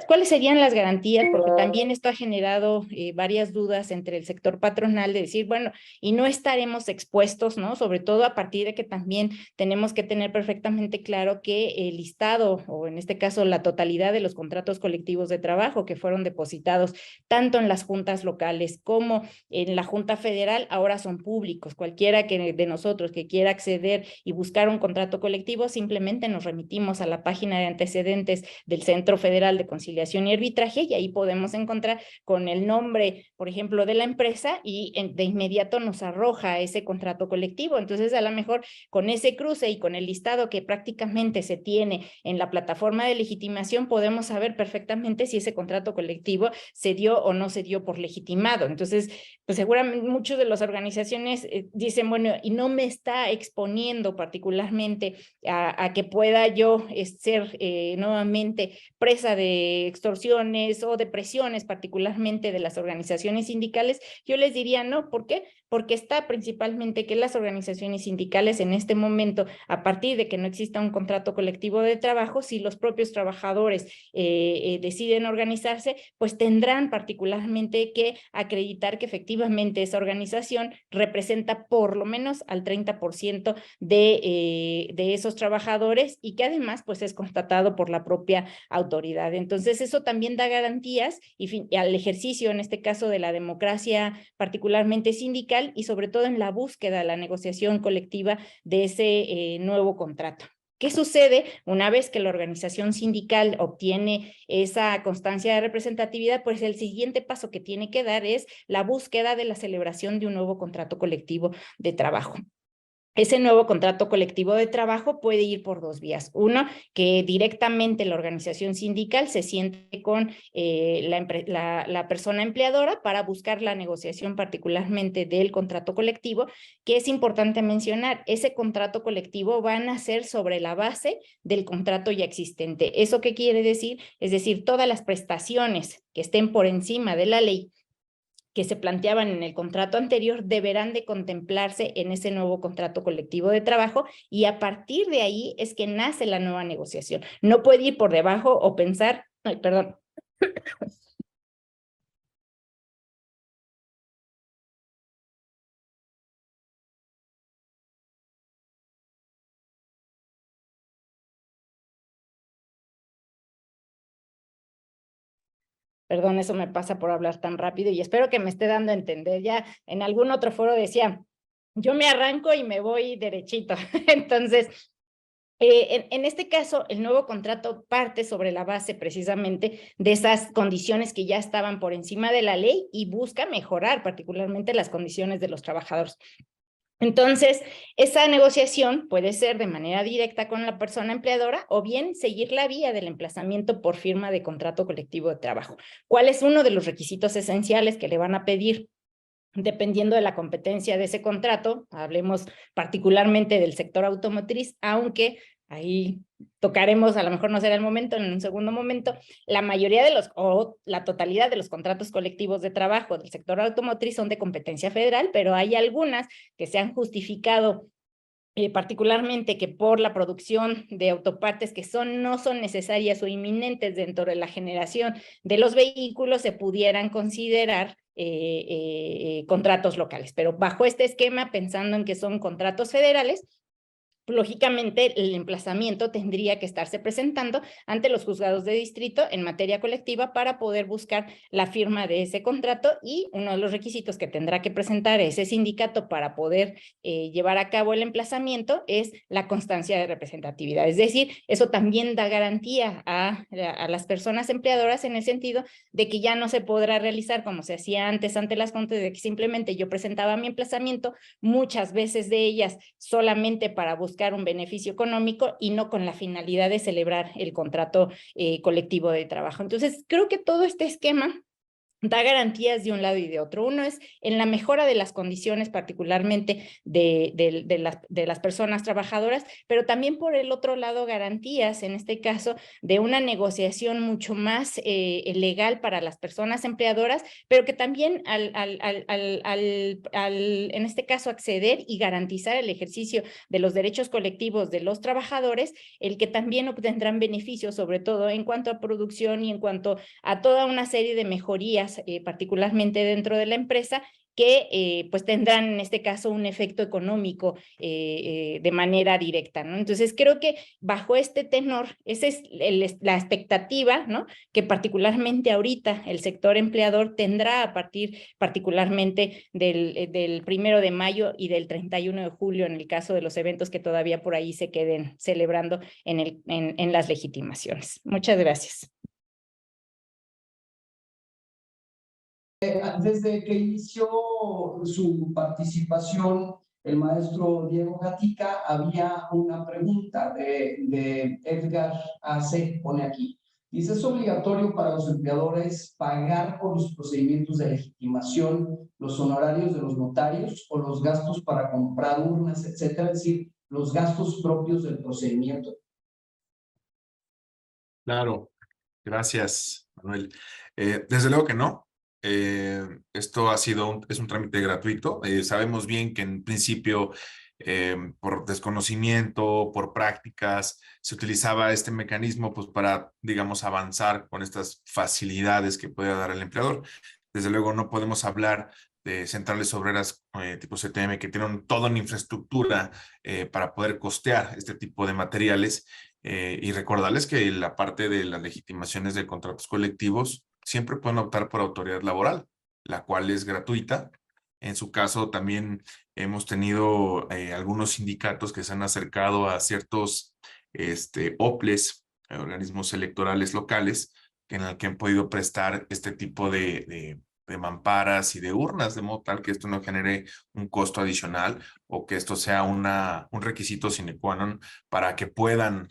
¿Cuáles serían las garantías? Porque también esto ha generado varias dudas entre el sector patronal de decir, bueno, y no estaremos expuestos, ¿no? Sobre todo a partir de que también tenemos que tener perfectamente claro que el listado, o en este caso la totalidad de los contratos colectivos de trabajo que fueron depositados tanto en las juntas locales como en la Junta Federal, ahora son públicos. Cualquiera de nosotros que quiera acceder y buscar un contrato colectivo, simplemente nos remitimos a la página de antecedentes del Centro Federal de Conciliación y Arbitraje, y ahí podemos encontrar con el nombre, por ejemplo, de la empresa, y de inmediato nos arroja ese contrato colectivo. Entonces, a lo mejor con ese cruce y con el listado que prácticamente se tiene en la plataforma de legitimación, podemos saber perfectamente si ese contrato colectivo se dio o no se dio por legitimado. Entonces, pues seguramente muchas de las organizaciones dicen, bueno, y no me está exponiendo particularmente a que pueda yo ser nuevamente presa de extorsiones o de presiones, particularmente de las organizaciones sindicales. Yo les diría no. ¿Por qué? Porque está principalmente que las organizaciones sindicales en este momento, a partir de que no exista un contrato colectivo de trabajo, si los propios trabajadores deciden organizarse, pues tendrán particularmente que acreditar que efectivamente esa organización representa por lo menos al 30% de esos trabajadores, y que además pues es constatado por la propia autoridad. Entonces eso también da garantías y al ejercicio, en este caso, de la democracia particularmente sindical, y sobre todo en la búsqueda de la negociación colectiva de ese nuevo contrato. ¿Qué sucede una vez que la organización sindical obtiene esa constancia de representatividad? Pues el siguiente paso que tiene que dar es la búsqueda de la celebración de un nuevo contrato colectivo de trabajo. Ese nuevo contrato colectivo de trabajo puede ir por dos vías. Uno, que directamente la organización sindical se siente con la persona empleadora para buscar la negociación particularmente del contrato colectivo, que es importante mencionar. Ese contrato colectivo va a nacer sobre la base del contrato ya existente. ¿Eso qué quiere decir? Es decir, todas las prestaciones que estén por encima de la ley que se planteaban en el contrato anterior deberán de contemplarse en ese nuevo contrato colectivo de trabajo, y a partir de ahí es que nace la nueva negociación. No puede ir por debajo o pensar, ay, perdón. Perdón, eso me pasa por hablar tan rápido y espero que me esté dando a entender. Ya en algún otro foro decía, yo me arranco y me voy derechito. Entonces, en este caso, el nuevo contrato parte sobre la base precisamente de esas condiciones que ya estaban por encima de la ley y busca mejorar particularmente las condiciones de los trabajadores. Entonces, esa negociación puede ser de manera directa con la persona empleadora o bien seguir la vía del emplazamiento por firma de contrato colectivo de trabajo. ¿Cuál es uno de los requisitos esenciales que le van a pedir? Dependiendo de la competencia de ese contrato, hablemos particularmente del sector automotriz, aunque ahí tocaremos, a lo mejor no será el momento, en un segundo momento, la mayoría de o la totalidad de los contratos colectivos de trabajo del sector automotriz son de competencia federal, pero hay algunas que se han justificado particularmente que por la producción de autopartes que no son necesarias o inminentes dentro de la generación de los vehículos, se pudieran considerar contratos locales. Pero bajo este esquema, pensando en que son contratos federales, lógicamente el emplazamiento tendría que estarse presentando ante los juzgados de distrito en materia colectiva para poder buscar la firma de ese contrato, y uno de los requisitos que tendrá que presentar ese sindicato para poder llevar a cabo el emplazamiento es la constancia de representatividad. Es decir, eso también da garantía a las personas empleadoras en el sentido de que ya no se podrá realizar como se hacía antes ante las Cortes, de que simplemente yo presentaba mi emplazamiento, muchas veces de ellas solamente para buscar un beneficio económico y no con la finalidad de celebrar el contrato colectivo de trabajo. Entonces, creo que todo este esquema da garantías de un lado y de otro. Uno es en la mejora de las condiciones, particularmente de las personas trabajadoras, pero también por el otro lado garantías, en este caso, de una negociación mucho más legal para las personas empleadoras, pero que también en este caso, acceder y garantizar el ejercicio de los derechos colectivos de los trabajadores, el que también obtendrán beneficios, sobre todo en cuanto a producción y en cuanto a toda una serie de mejorías, particularmente dentro de la empresa, que pues tendrán en este caso un efecto económico de manera directa, ¿no? Entonces creo que bajo este tenor, esa es la expectativa, ¿no? Que particularmente ahorita el sector empleador tendrá a partir particularmente del 1 de mayo y del 31 de julio en el caso de los eventos que todavía por ahí se queden celebrando en las legitimaciones. Muchas gracias. Desde que inició su participación el maestro Diego Gatica, había una pregunta de Edgar AC, pone aquí. Dice, ¿es obligatorio para los empleadores pagar por los procedimientos de legitimación los honorarios de los notarios o los gastos para comprar urnas, etcétera? Es decir, los gastos propios del procedimiento. Claro, gracias, Manuel. Desde luego que no. Esto es un trámite gratuito. Sabemos bien que en principio, por desconocimiento, por prácticas, se utilizaba este mecanismo pues, para, digamos, avanzar con estas facilidades que puede dar el empleador. Desde luego no podemos hablar de centrales obreras tipo CTM que tienen toda una infraestructura para poder costear este tipo de materiales. Y recordarles que la parte de las legitimaciones de contratos colectivos siempre pueden optar por autoridad laboral, la cual es gratuita. En su caso también hemos tenido algunos sindicatos que se han acercado a ciertos OPLES, organismos electorales locales, en el que han podido prestar este tipo de mamparas y de urnas, de modo tal que esto no genere un costo adicional o que esto sea un requisito sine qua non para que puedan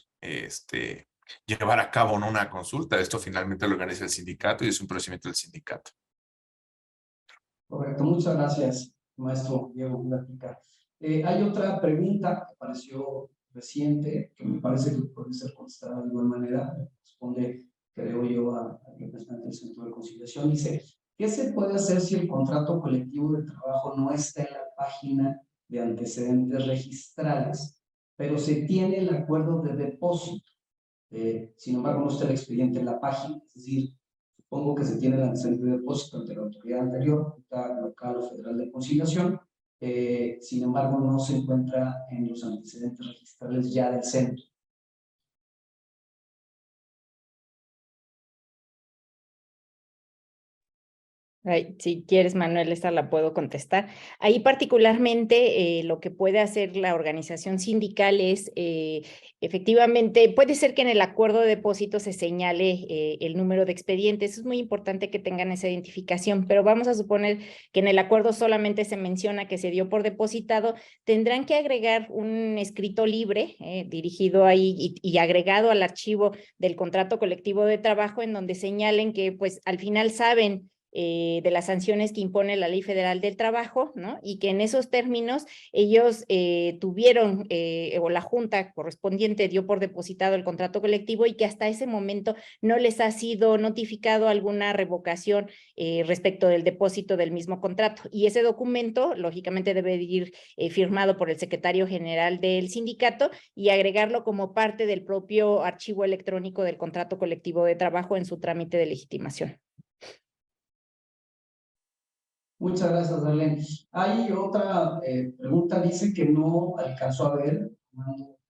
llevar a cabo una consulta. Esto finalmente lo organiza el sindicato y es un procedimiento del sindicato. Correcto, muchas gracias, maestro Diego Gatica. Hay otra pregunta que apareció reciente, que me parece que puede ser contestada de igual manera. Responde, creo yo, al representante del Centro de Conciliación. Dice, ¿qué se puede hacer si el contrato colectivo de trabajo no está en la página de antecedentes registrales, pero se tiene el acuerdo de depósito? Sin embargo, no está el expediente en la página, es decir, supongo que se tiene el antecedente de depósito ante la autoridad anterior, local o federal de conciliación, sin embargo, no se encuentra en los antecedentes registrales ya del centro. Ay, si quieres, Manuel, esta la puedo contestar. Ahí particularmente lo que puede hacer la organización sindical es, efectivamente, puede ser que en el acuerdo de depósito se señale el número de expedientes. Es muy importante que tengan esa identificación, pero vamos a suponer que en el acuerdo solamente se menciona que se dio por depositado. Tendrán que agregar un escrito libre dirigido ahí y agregado al archivo del contrato colectivo de trabajo en donde señalen que pues al final saben de las sanciones que impone la Ley Federal del Trabajo, ¿no? Y que en esos términos ellos tuvieron, o la junta correspondiente dio por depositado el contrato colectivo y que hasta ese momento no les ha sido notificado alguna revocación respecto del depósito del mismo contrato. Y ese documento, lógicamente, debe ir firmado por el secretario general del sindicato y agregarlo como parte del propio archivo electrónico del contrato colectivo de trabajo en su trámite de legitimación. Muchas gracias, Darlene. Hay otra pregunta, dice que no alcanzó a ver,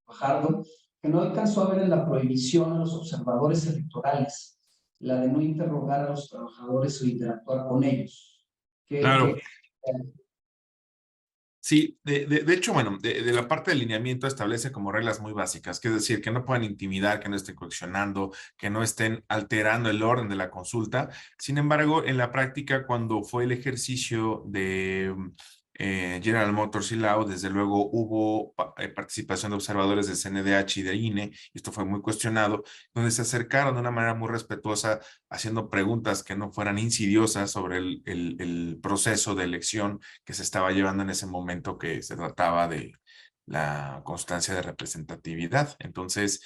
Fajardo, que no alcanzó a ver en la prohibición a los observadores electorales, la de no interrogar a los trabajadores o interactuar con ellos. Claro. Sí, de hecho, bueno, de la parte de lineamiento establece como reglas muy básicas, que es decir, que no puedan intimidar, que no estén coaccionando, que no estén alterando el orden de la consulta. Sin embargo, en la práctica, cuando fue el ejercicio de General Motors y Lao, desde luego hubo participación de observadores del CNDH y de INE, y esto fue muy cuestionado, donde se acercaron de una manera muy respetuosa, haciendo preguntas que no fueran insidiosas sobre el proceso de elección que se estaba llevando en ese momento, que se trataba de la constancia de representatividad. Entonces,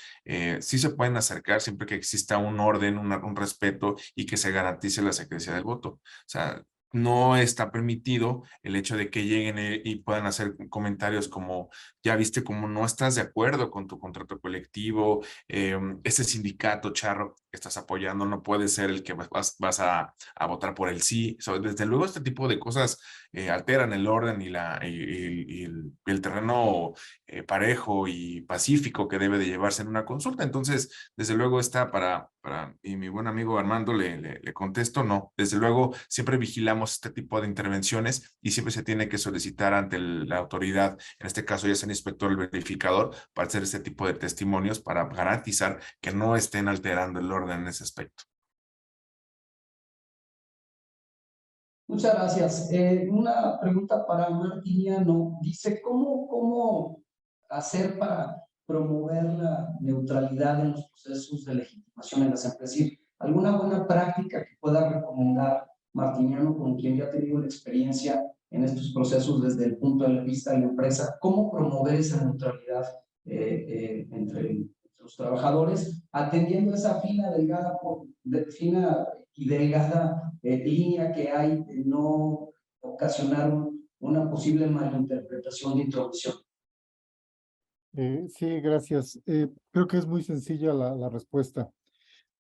sí se pueden acercar siempre que exista un orden, un respeto y que se garantice la secrecía del voto. O sea, no está permitido el hecho de que lleguen y puedan hacer comentarios como, ya viste como no estás de acuerdo con tu contrato colectivo, ese sindicato charro que estás apoyando no puede ser el que vas a votar por el sí. So, desde luego este tipo de cosas alteran el orden y el terreno parejo y pacífico que debe de llevarse en una consulta. Entonces, desde luego está y mi buen amigo Armando le contesto, no. Desde luego siempre vigilamos este tipo de intervenciones y siempre se tiene que solicitar ante la autoridad, en este caso ya es el inspector, el verificador, para hacer este tipo de testimonios para garantizar que no estén alterando el orden en ese aspecto. Muchas gracias. Una pregunta para Martiniano. Dice, ¿cómo hacer para promover la neutralidad en los procesos de legitimación en las empresas? Es decir, ¿alguna buena práctica que pueda recomendar Martiniano, con quien ya ha tenido la experiencia en estos procesos desde el punto de vista de la empresa? ¿Cómo promover esa neutralidad entre los trabajadores, atendiendo esa fina y delgada línea que hay de no ocasionar una posible malinterpretación de intromisión? Sí, gracias. Creo que es muy sencilla la respuesta.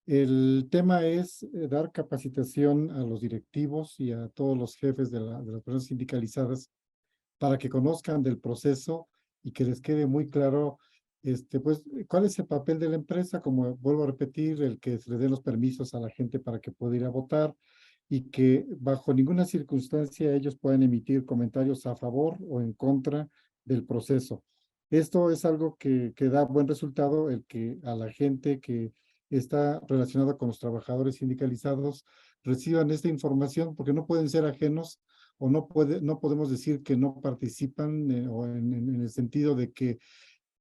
El tema es dar capacitación a los directivos y a todos los jefes de las personas sindicalizadas para que conozcan del proceso y que les quede muy claro pues, cuál es el papel de la empresa, como vuelvo a repetir, el que se le den los permisos a la gente para que pueda ir a votar y que bajo ninguna circunstancia ellos puedan emitir comentarios a favor o en contra del proceso. Esto es algo que da buen resultado, el que a la gente que está relacionada con los trabajadores sindicalizados reciban esta información, porque no pueden ser ajenos o no podemos decir que no participan o en el sentido de que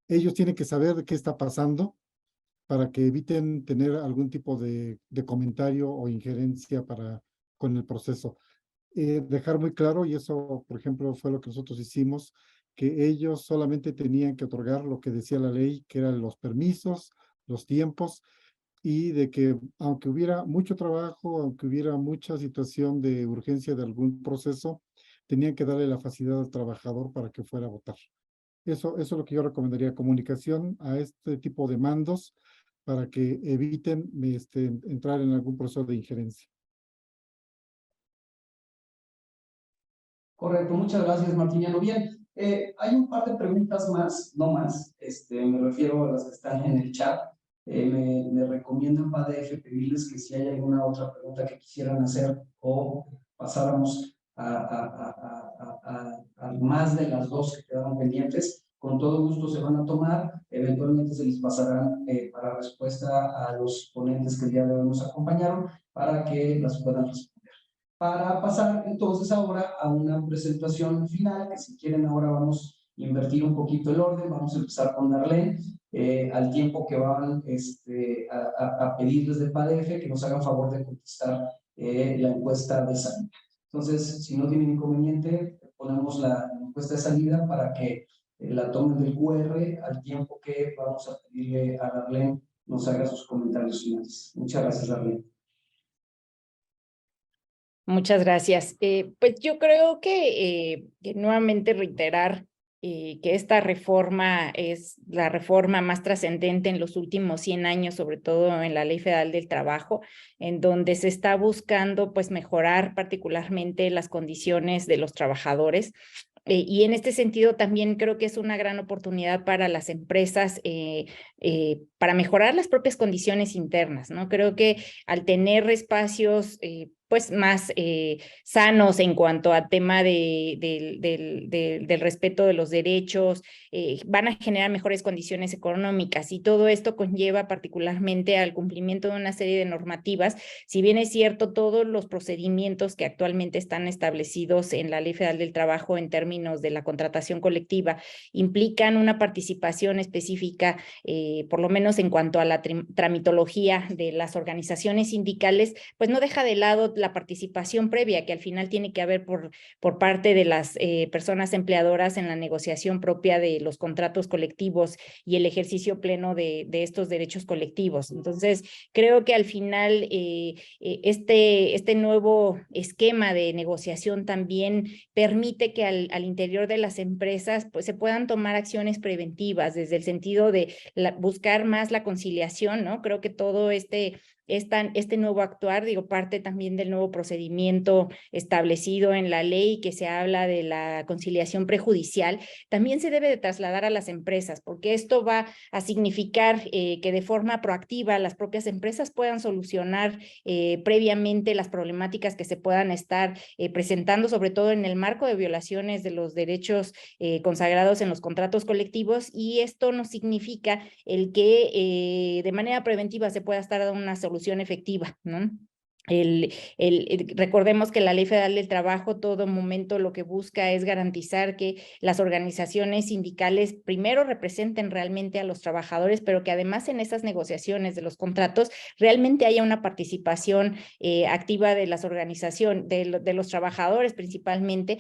ellos tienen que saber de qué está pasando para que eviten tener algún tipo de comentario o injerencia con el proceso. Dejar muy claro, y eso, por ejemplo, fue lo que nosotros hicimos, que ellos solamente tenían que otorgar lo que decía la ley, que eran los permisos, los tiempos, y de que aunque hubiera mucho trabajo, aunque hubiera mucha situación de urgencia de algún proceso, tenían que darle la facilidad al trabajador para que fuera a votar. Eso es lo que yo recomendaría, comunicación a este tipo de mandos para que eviten entrar en algún proceso de injerencia. Correcto, muchas gracias, Martiniano. Bien, hay un par de preguntas más, no más, me refiero a las que están en el chat. Me recomiendan PADEF pedirles que si hay alguna otra pregunta que quisieran hacer o pasáramos a más de las dos que quedaron pendientes, con todo gusto se van a tomar. Eventualmente se les pasarán para respuesta a los ponentes que el día de hoy nos acompañaron para que las puedan responder. Para pasar entonces ahora a una presentación final, que si quieren ahora vamos a invertir un poquito el orden, vamos a empezar con Darlene, al tiempo que van a pedirles de PADEF que nos hagan favor de contestar la encuesta de salida. Entonces, si no tienen inconveniente, ponemos la encuesta de salida para que la tomen del QR al tiempo que vamos a pedirle a Darlene nos haga sus comentarios finales. Muchas gracias, Darlene. Muchas gracias. Pues yo creo que nuevamente reiterar que esta reforma es la reforma más trascendente en los últimos 100 años, sobre todo en la Ley Federal del Trabajo, en donde se está buscando pues mejorar particularmente las condiciones de los trabajadores. Y en este sentido también creo que es una gran oportunidad para las empresas para mejorar las propias condiciones internas, ¿no? Creo que al tener espacios pues más sanos en cuanto a tema del respeto de los derechos, van a generar mejores condiciones económicas y todo esto conlleva particularmente al cumplimiento de una serie de normativas. Si bien es cierto, todos los procedimientos que actualmente están establecidos en la Ley Federal del Trabajo en términos de la contratación colectiva implican una participación específica, por lo menos en cuanto a la tramitología de las organizaciones sindicales, pues no deja de lado la participación previa que al final tiene que haber por parte de las personas empleadoras en la negociación propia de los contratos colectivos y el ejercicio pleno de estos derechos colectivos. Entonces, creo que al final este nuevo esquema de negociación también permite que al interior de las empresas pues, se puedan tomar acciones preventivas desde el sentido de buscar más la conciliación, ¿no? Creo que todo este nuevo actuar, digo, parte también del nuevo procedimiento establecido en la ley que se habla de la conciliación prejudicial, también se debe de trasladar a las empresas, porque esto va a significar que de forma proactiva las propias empresas puedan solucionar previamente las problemáticas que se puedan estar presentando, sobre todo en el marco de violaciones de los derechos consagrados en los contratos colectivos, y esto no significa el que de manera preventiva se pueda estar dando una solución efectiva, ¿no? Recordemos que la Ley Federal del Trabajo todo momento lo que busca es garantizar que las organizaciones sindicales primero representen realmente a los trabajadores, pero que además en esas negociaciones de los contratos realmente haya una participación activa de las organizaciones, de los trabajadores principalmente,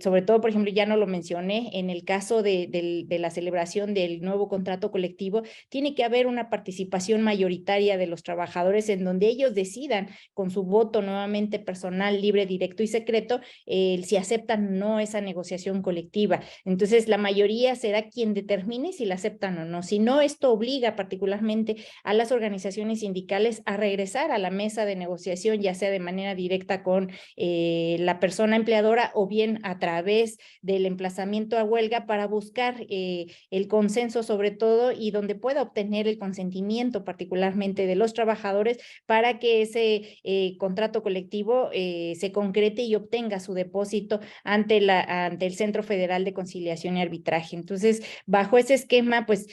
sobre todo, por ejemplo, ya no lo mencioné, en el caso de la celebración del nuevo contrato colectivo, tiene que haber una participación mayoritaria de los trabajadores en donde ellos decidan con su voto nuevamente personal, libre, directo y secreto, si aceptan o no esa negociación colectiva. Entonces, la mayoría será quien determine si la aceptan o no. Si no, esto obliga particularmente a las organizaciones sindicales a regresar a la mesa de negociación, ya sea de manera directa con la persona empleadora o bien a través del emplazamiento a huelga para buscar el consenso sobre todo y donde pueda obtener el consentimiento particularmente de los trabajadores para que ese contrato colectivo se concrete y obtenga su depósito ante el Centro Federal de Conciliación y Arbitraje. Entonces, bajo ese esquema, pues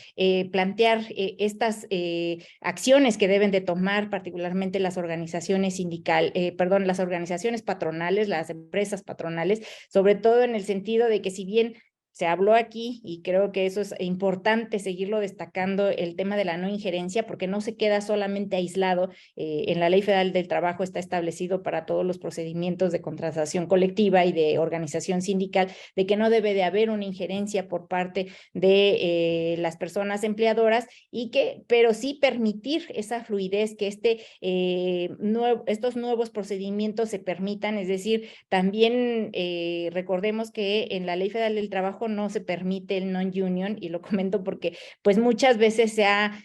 plantear estas acciones que deben de tomar particularmente las organizaciones las organizaciones patronales, las empresas patronales, sobre todo en el sentido de que si bien se habló aquí, y creo que eso es importante seguirlo destacando, el tema de la no injerencia, porque no se queda solamente aislado. En la Ley Federal del Trabajo está establecido para todos los procedimientos de contratación colectiva y de organización sindical, de que no debe de haber una injerencia por parte de las personas empleadoras, pero sí permitir esa fluidez, que estos nuevos procedimientos se permitan. Es decir, también recordemos que en la Ley Federal del Trabajo no se permite el non-union, y lo comento porque pues muchas veces se ha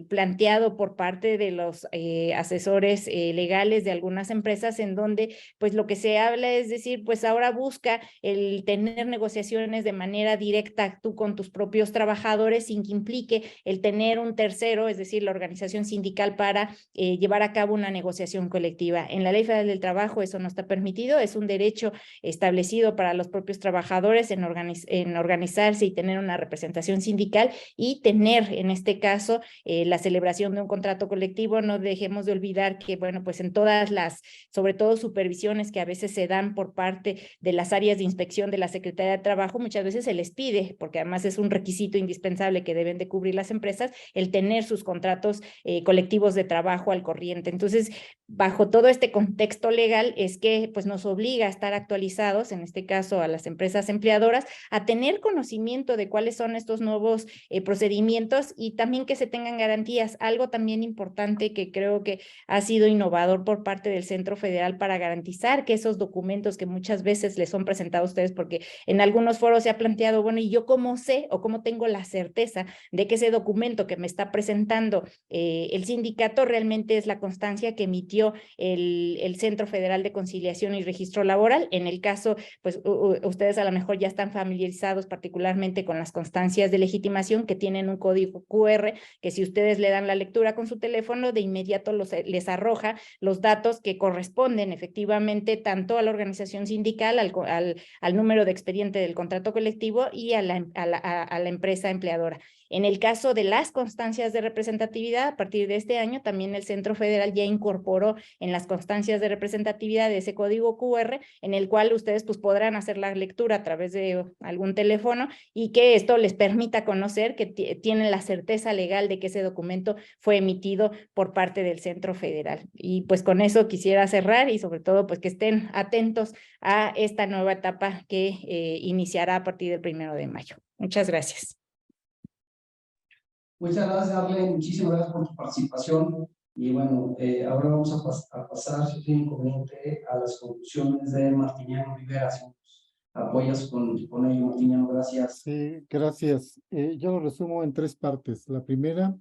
planteado por parte de los asesores legales de algunas empresas en donde pues lo que se habla es decir, pues ahora busca el tener negociaciones de manera directa tú con tus propios trabajadores sin que implique el tener un tercero, es decir, la organización sindical para llevar a cabo una negociación colectiva. En la Ley Federal del Trabajo eso no está permitido, es un derecho establecido para los propios trabajadores en organizarse y tener una representación sindical y tener en este caso la celebración de un contrato colectivo. No dejemos de olvidar que, bueno, pues en todas las, sobre todo supervisiones que a veces se dan por parte de las áreas de inspección de la Secretaría de Trabajo, muchas veces se les pide, porque además es un requisito indispensable que deben de cubrir las empresas, el tener sus contratos colectivos de trabajo al corriente. Entonces, bajo todo este contexto legal es que pues nos obliga a estar actualizados, en este caso a las empresas empleadoras, a tener conocimiento de cuáles son estos nuevos procedimientos y también que se tengan garantías. Algo también importante que creo que ha sido innovador por parte del Centro Federal para garantizar que esos documentos que muchas veces les son presentados a ustedes, porque en algunos foros se ha planteado, bueno, ¿y yo cómo sé o cómo tengo la certeza de que ese documento que me está presentando el sindicato realmente es la constancia que emitió eligió el Centro Federal de Conciliación y Registro Laboral. En el caso, pues ustedes a lo mejor ya están familiarizados particularmente con las constancias de legitimación que tienen un código QR, que si ustedes le dan la lectura con su teléfono, de inmediato les arroja los datos que corresponden efectivamente tanto a la organización sindical, al número de expediente del contrato colectivo y a la empresa empleadora. En el caso de las constancias de representatividad, a partir de este año, también el Centro Federal ya incorporó en las constancias de representatividad ese código QR, en el cual ustedes pues podrán hacer la lectura a través de algún teléfono y que esto les permita conocer que tienen la certeza legal de que ese documento fue emitido por parte del Centro Federal. Y pues con eso quisiera cerrar y sobre todo pues que estén atentos a esta nueva etapa que iniciará a partir del 1 de mayo. Muchas gracias. Muchas gracias, Arlen. Muchísimas gracias por tu participación. Y bueno, ahora vamos a pasar, si tiene inconveniente, a las conclusiones de Martiniano Rivera. Si nos apoyas con ello, Martiniano, gracias. Sí, gracias. Yo lo resumo en 3 partes. La primera,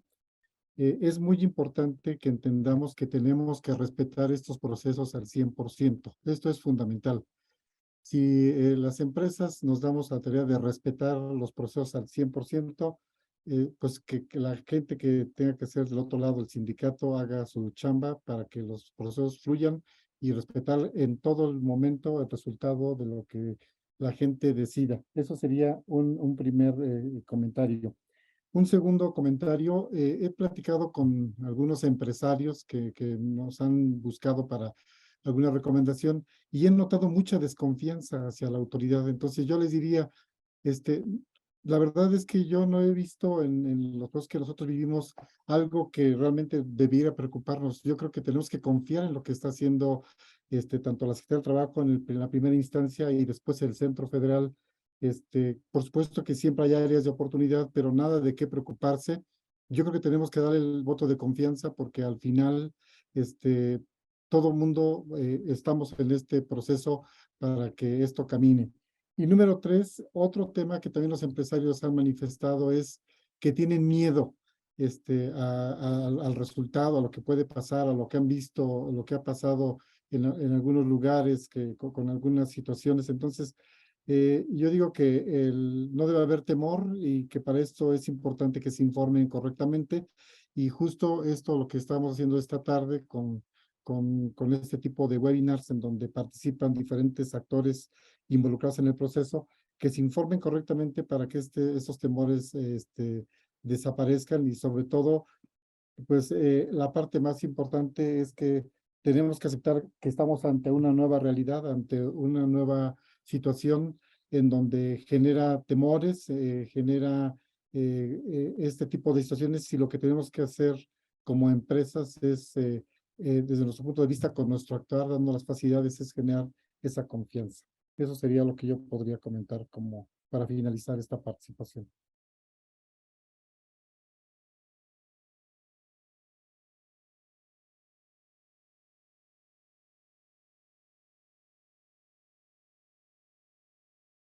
es muy importante que entendamos que tenemos que respetar estos procesos al 100%. Esto es fundamental. Si las empresas nos damos la tarea de respetar los procesos al 100%, pues que la gente que tenga que ser del otro lado, el sindicato, haga su chamba para que los procesos fluyan y respetar en todo el momento el resultado de lo que la gente decida. Eso sería un primer comentario. Un segundo comentario, he platicado con algunos empresarios que nos han buscado para alguna recomendación y he notado mucha desconfianza hacia la autoridad. Entonces yo les diría, la verdad es que yo no he visto en los procesos que nosotros vivimos algo que realmente debiera preocuparnos. Yo creo que tenemos que confiar en lo que está haciendo tanto la Secretaría del Trabajo en la primera instancia y después el Centro Federal. Por supuesto que siempre hay áreas de oportunidad, pero nada de qué preocuparse. Yo creo que tenemos que dar el voto de confianza porque al final, todo mundo estamos en este proceso para que esto camine. Y número 3, otro tema que también los empresarios han manifestado es que tienen miedo al resultado, a lo que puede pasar, a lo que han visto, lo que ha pasado en algunos lugares con algunas situaciones. Entonces, yo digo que no debe haber temor y que para esto es importante que se informen correctamente. Y justo esto lo que estamos haciendo esta tarde con este tipo de webinars en donde participan diferentes actores involucrados en el proceso, que se informen correctamente para que estos temores desaparezcan y sobre todo, pues la parte más importante es que tenemos que aceptar que estamos ante una nueva realidad, ante una nueva situación en donde genera temores, genera este tipo de situaciones y lo que tenemos que hacer como empresas es, desde nuestro punto de vista, con nuestro actuar, dando las facilidades, es generar esa confianza. Eso sería lo que yo podría comentar como para finalizar esta participación.